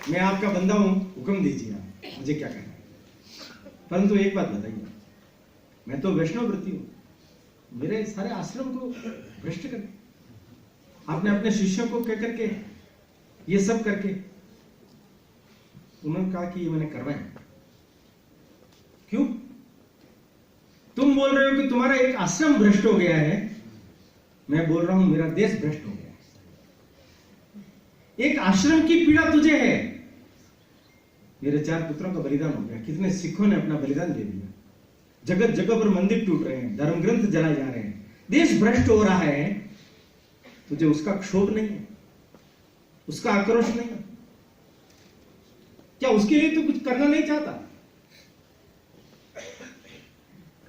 मैं आपका बंदा हूं, हुक्म दीजिए, मुझे क्या करना है। परंतु एक बात बताइए, मैं तो वैष्णव व्रती हूं, मेरे सारे आश्रम को भ्रष्ट कर आपने अपने शिष्यों को कह करके ये सब करके, उन्होंने कहा कि ये मैंने करवाया। क्यों? तुम बोल रहे हो कि तुम्हारा एक आश्रम भ्रष्ट हो गया है, मैं बोल रहा हूं मेरा देश भ्रष्ट हो गया है। एक आश्रम की पीड़ा तुझे है, मेरे 4 पुत्रों का बलिदान हो गया, कितने सिखों ने अपना बलिदान दे दिया, जगह जगह पर मंदिर टूट रहे हैं, धर्म ग्रंथ जलाए जा रहे हैं, देश भ्रष्ट हो रहा है, तुझे उसका क्षोभ नहीं है, उसका आक्रोश नहीं है? क्या उसके लिए तो कुछ करना नहीं चाहता?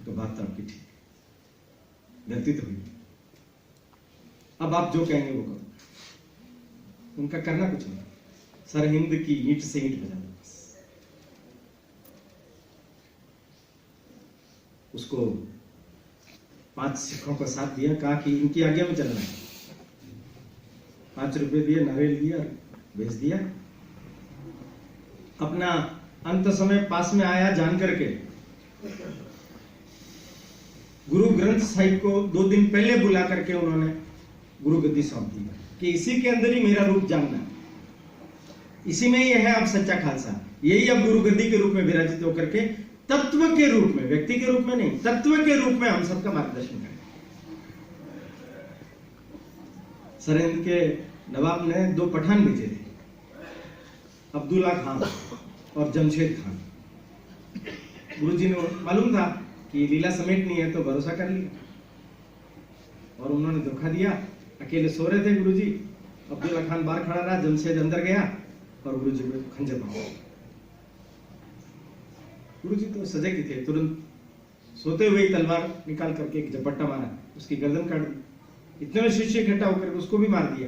तो बात तो आपकी ठीक, गलती तो हुई। अब आप जो कहेंगे वो करो, उनका करना कुछ नहीं, सरहिंद की ईंट से ईंट बजा दो बस। उसको 5 सिखों का साथ दिया, कहा कि इनकी आज्ञा में चलना है, 5 रुपए दिए, नारियल दिया, भेज दिया। अपना अंत समय पास में आया जान करके गुरु ग्रंथ साहिब को 2 दिन पहले बुला करके उन्होंने गुरु गद्दी सौंप दी कि इसी के अंदर ही मेरा रूप जानना, इसी में ही है अब सच्चा खालसा, यही अब गुरु गद्दी के रूप में विराजित होकर के तत्व के रूप में, व्यक्ति के रूप में नहीं, तत्व के रूप में हम सबका मार्गदर्शन करें। सरहिंद के नवाब ने 2 पठान भेजे थे, अब्दुल्ला खान और जमशेद खान। गुरुजी ने मालूम था कि लीला समेटनी है तो भरोसा कर लिया, और उन्होंने धोखा दिया। अकेले सो रहे थे गुरुजी, अब्दुल्ला खान बाहर खड़ा रहा, जमशेद अंदर गया और गुरुजी को खंजर मारा। गुरुजी तो सजग ही थे, तुरंत सोते हुए ही तलवार निकाल करके एक झपट्टा मारा, उसकी गर्दन काट दी। इतने में शिष्य इकट्ठा होकर उसको भी मार दिया।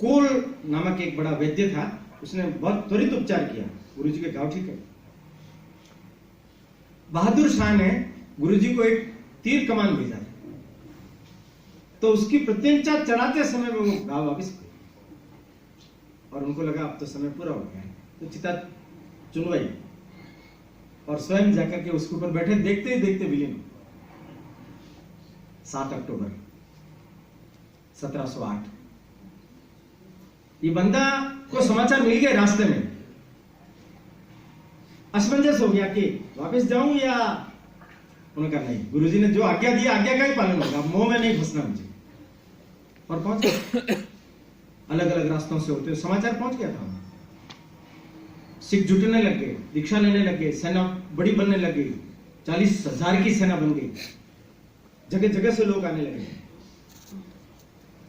कोल नामक एक बड़ा वैद्य था, उसने बहुत त्वरित उपचार किया, गुरुजी के घाव ठीक है। बहादुर शाह ने गुरुजी को एक तीर कमान भेजा, तो उसकी प्रत्यंचा चढ़ाते समय में वो घाव वापिस गए, और उनको लगा अब तो समय पूरा हो गया है, तो चिता चुनवाई और स्वयं जाकर के उसके ऊपर बैठे, देखते ही देखते विलीन। 7 अक्टूबर 1708 ये बंदा को समाचार मिल गए, रास्ते में असमंजस हो गया कि वापस जाऊं या, उन्होंने कहा नहीं, गुरुजी ने जो आज्ञा दिया आज्ञा का ही पालन होगा, मोह में नहीं फंसना मुझे। और पहुंच गए, अलग अलग रास्तों से होते समाचार पहुंच गया था। सिख जुटने लग गए, दीक्षा लेने लग गए, सेना बड़ी बनने लग गई, 40,000 की सेना बन गई, जगह जगह से लोग आने लगे।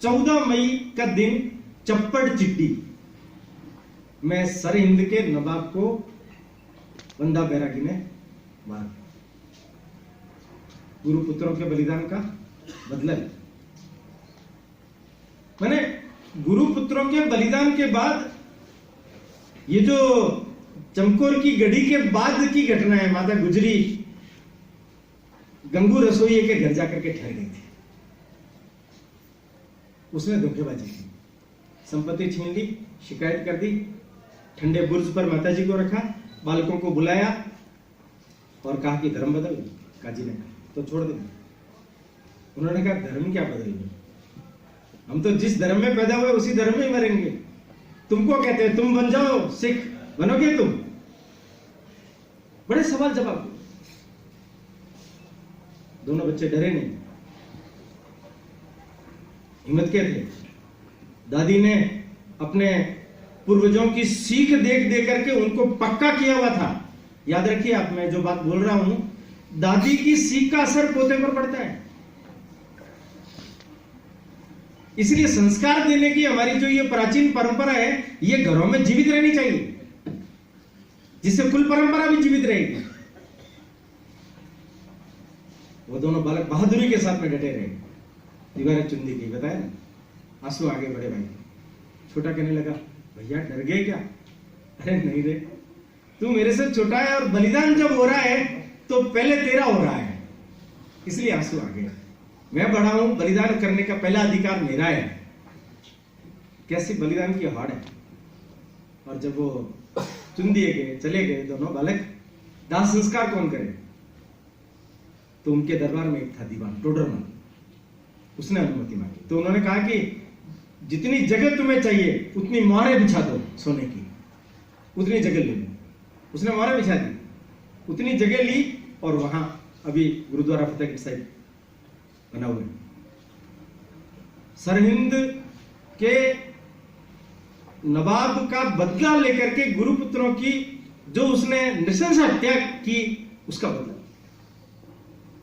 14 मई का दिन चप्पड़ चिट्टी में सरहिंद के नवाब को बंदा बैरागी ने मारा। गुरुपुत्रों के बलिदान का बदला। मैंने गुरुपुत्रों के बलिदान के बाद, ये जो चमकोर की गढ़ी के बाद की घटना है, माता गुजरी गंगू रसोई के घर जाकर के ठहर गई थी, उसने धोखेबाजी की, संपत्ति छीन ली, शिकायत कर दी, ठंडे बुर्ज पर माताजी को रखा, बालकों को बुलाया और कहा कि धर्म बदल। काजी ने कहा तो छोड़ दे। उन्होंने कहा धर्म क्या बदलेंगे, हम तो जिस धर्म में पैदा हुए उसी धर्म में ही मरेंगे। तुमको कहते हैं तुम बन जाओ सिख, बनोगे तुम? बड़े सवाल जवाब। दोनों बच्चे डरे नहीं, हिम्मत के थे। दादी ने अपने पूर्वजों की सीख देख देख करके उनको पक्का किया हुआ था। याद रखिए, आप मैं जो बात बोल रहा हूं, दादी की सीख का असर पोते पर पड़ता है। इसलिए संस्कार देने की हमारी जो ये प्राचीन परंपरा है, ये घरों में जीवित रहनी चाहिए, जिससे कुल परंपरा भी जीवित रहेगी। वो दोनों बालक बहादुरी के साथ में डटे रहे। दीवारें चुंदी की, बताया ना, आंसू आगे बढ़े भाई। छोटा कहने लगा भैया डर गए क्या? अरे नहीं रे, तू मेरे से छोटा है और बलिदान जब हो रहा है तो पहले तेरा हो रहा है, इसलिए आंसू आ गए। मैं बड़ा हूं, बलिदान करने का पहला अधिकार मेरा है। कैसी बलिदान की हाड़ है। और जब वो चुन दिए गए, चले गए दोनों बालक, दाह संस्कार कौन करे? तो उनके दरबार में एक था दीवान टोडरमल, उसने अनुमति मांगी। तो उन्होंने कहा कि जितनी जगह तुम्हें चाहिए उतनी मोहरें बिछा दो सोने की, उतनी जगह ले लो। उसने मोहरें बिछा दी, उतनी जगह ली, और वहां अभी गुरुद्वारा फतेहगढ़ साहिब बना हुआ है। सरहिंद के नवाब का बदला लेकर के गुरुपुत्रों की जो उसने नृशंस हत्या की, उसका बदला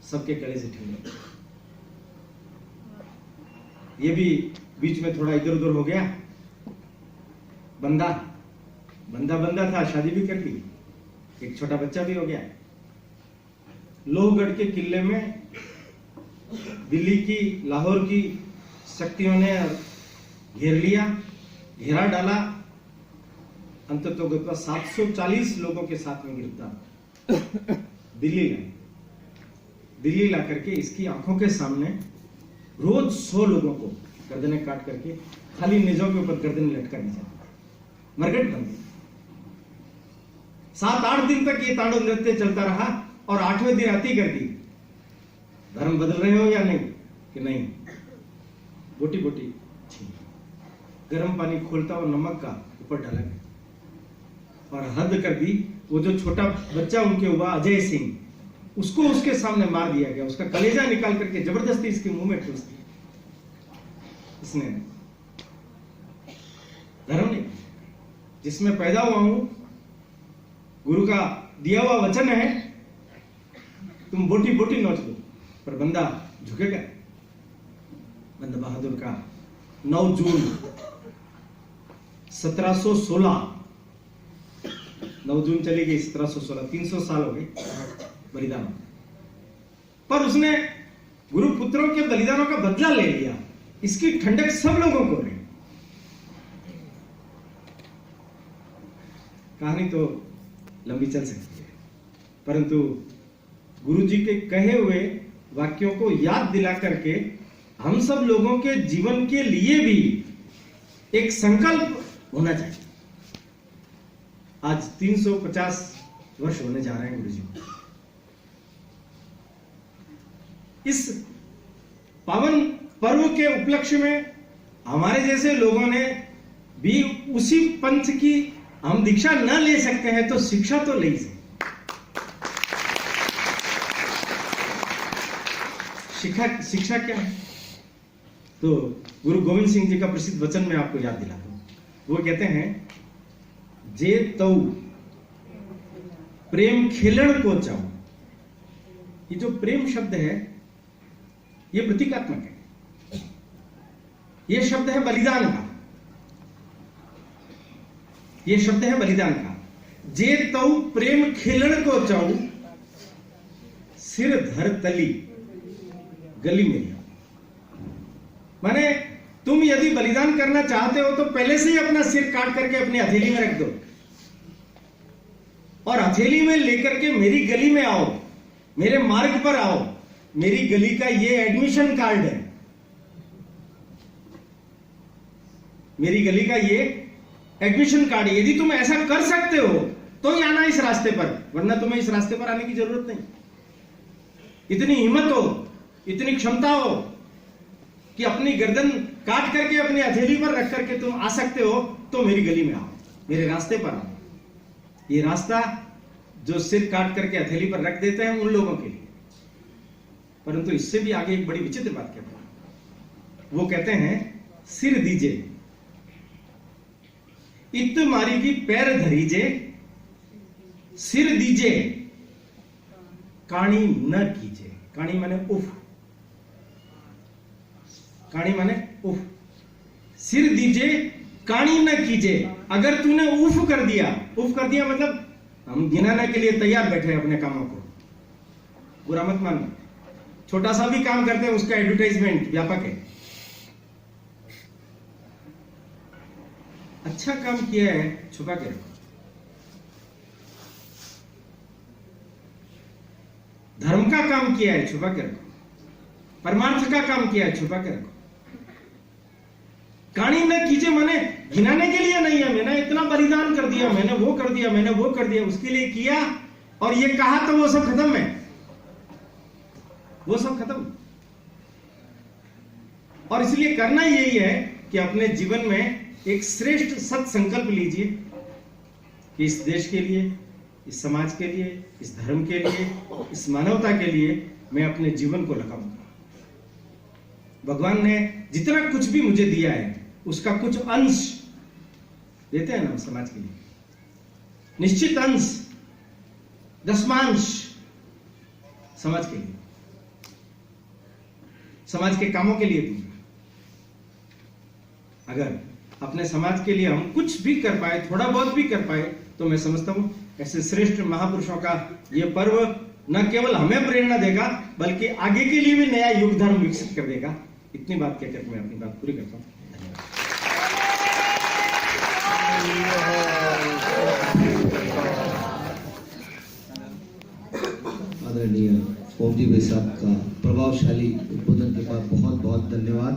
सबके गले से छीन लिया। ये भी बीच में थोड़ा इधर उधर हो गया। बंदा था, शादी भी कर ली, एक छोटा बच्चा भी हो गया। लोहगढ़ के किले में दिल्ली की, लाहौर की शक्तियों ने घेर लिया, घेरा डाला। अंततः 740 लोगों के साथ में गिरफ्तार दिल्ली ला करके इसकी आंखों के सामने रोज 100 लोगों को गर्दनें काट करके खाली निजों के ऊपर गर्दनें लटका दी जाती, मरगट बन गई। 7-8 दिन तक ये तांडव नृत्य चलता रहा, और 8वें दिन आती कर दी, धर्म बदल रहे हो या नहीं? कि नहीं। बोटी बोटी गर्म पानी खोलता और नमक का ऊपर डाला गया, और हद कर दी। वो जो छोटा बच्चा उनके हुआ अजय सिंह, उसको उसके सामने मार दिया गया, उसका कलेजा निकाल करके जबरदस्ती इसके मुंह में ठूस दिया। इसने धर्म नहीं, जिसमें पैदा हुआ हूं, गुरु का दिया हुआ वचन है, तुम बोटी बोटी नोच दो, पर बंदा झुकेगा। बंदा बहादुर का 9 जून 1716, 9 जून चली गई 1716, 300 साल हो गए बलिदान। पर उसने गुरु पुत्रों के बलिदानों का बदला ले लिया। इसकी ठंडक सब लोगों को रही। कहानी तो लंबी चल सकती है, परंतु गुरु जी के कहे हुए वाक्यों को याद दिला करके हम सब लोगों के जीवन के लिए भी एक संकल्प होना चाहिए। आज 350 वर्ष होने जा रहे हैं गुरु जी को। इस पावन पर्व के उपलक्ष्य में हमारे जैसे लोगों ने भी उसी पंथ की हम दीक्षा न ले सकते हैं तो शिक्षा तो ले सकते। शिक्षा क्या है? तो गुरु गोविंद सिंह जी का प्रसिद्ध वचन मैं आपको याद दिलाता हूं। वो कहते हैं, जे तऊ प्रेम खेलण को चाहो। ये जो प्रेम शब्द है ये प्रतीकात्मक है। ये शब्द है बलिदान का। ये शब्द है बलिदान का। जे तऊ प्रेम खेलण को चाहू, सिर धर तली गली में। माने तुम यदि बलिदान करना चाहते हो तो पहले से ही अपना सिर काट करके अपनी हथेली में रख दो, और हथेली में लेकर के मेरी गली में आओ, मेरे मार्ग पर आओ। मेरी गली का ये एडमिशन कार्ड है। मेरी गली का ये एडमिशन कार्ड है। यदि तुम ऐसा कर सकते हो तो ही आना इस रास्ते पर, वरना तुम्हें इस रास्ते पर आने की जरूरत नहीं। इतनी हिम्मत हो, इतनी क्षमता हो कि अपनी गर्दन काट करके अपनी हथेली पर रख करके तुम आ सकते हो, तो मेरी गली में आओ, मेरे रास्ते पर आओ। ये रास्ता जो सिर काट करके हथेली पर रख देते हैं उन लोगों के लिए। परंतु इससे भी आगे एक बड़ी विचित्र बात कहते हैं। वो कहते हैं, सिर दीजे इत मारी की पैर धरीजे, सिर दीजे काणी न कीजे। काणी माने उफ, काणी माने उफ। सिर दीजे काणी न कीजे। अगर तूने उफ कर दिया मतलब हम गिनाने के लिए तैयार बैठे हैं अपने कामों को, बुरा मत मानो। छोटा सा भी काम करते हैं उसका एडवर्टाइजमेंट व्यापक है। अच्छा काम किया है छुपा के रखो, धर्म का काम किया है छुपा के रखो, परमार्थ का काम किया है छुपा के रखो। काणी न कीजिए माने गिनाने के लिए नहीं है, मैंने इतना बलिदान कर दिया, मैंने वो कर दिया, मैंने वो कर दिया, उसके लिए किया और ये कहा तो वो सब खत्म है, वो सब खत्म। और इसलिए करना यही है कि अपने जीवन में एक श्रेष्ठ सत संकल्प लीजिए कि इस देश के लिए, इस समाज के लिए, इस धर्म के लिए, इस मानवता के लिए मैं अपने जीवन को लगाऊंगा। भगवान ने जितना कुछ भी मुझे दिया है उसका कुछ अंश देते हैं ना समाज के लिए, निश्चित अंश, दशमांश समाज के लिए, समाज के कामों के लिए दूंगा। अगर अपने समाज के लिए हम कुछ भी कर पाए, थोड़ा बहुत भी कर पाए, तो मैं समझता हूं ऐसे श्रेष्ठ महापुरुषों का यह पर्व न केवल हमें प्रेरणा देगा बल्कि आगे के लिए भी नया युग धर्म विकसित कर देगा। इतनी बात कहकर मैं अपनी बात पूरी करता हूं। आदरणीय ओम जी भाई साहब का प्रभावशाली उद्बोधन के बाद बहुत बहुत धन्यवाद।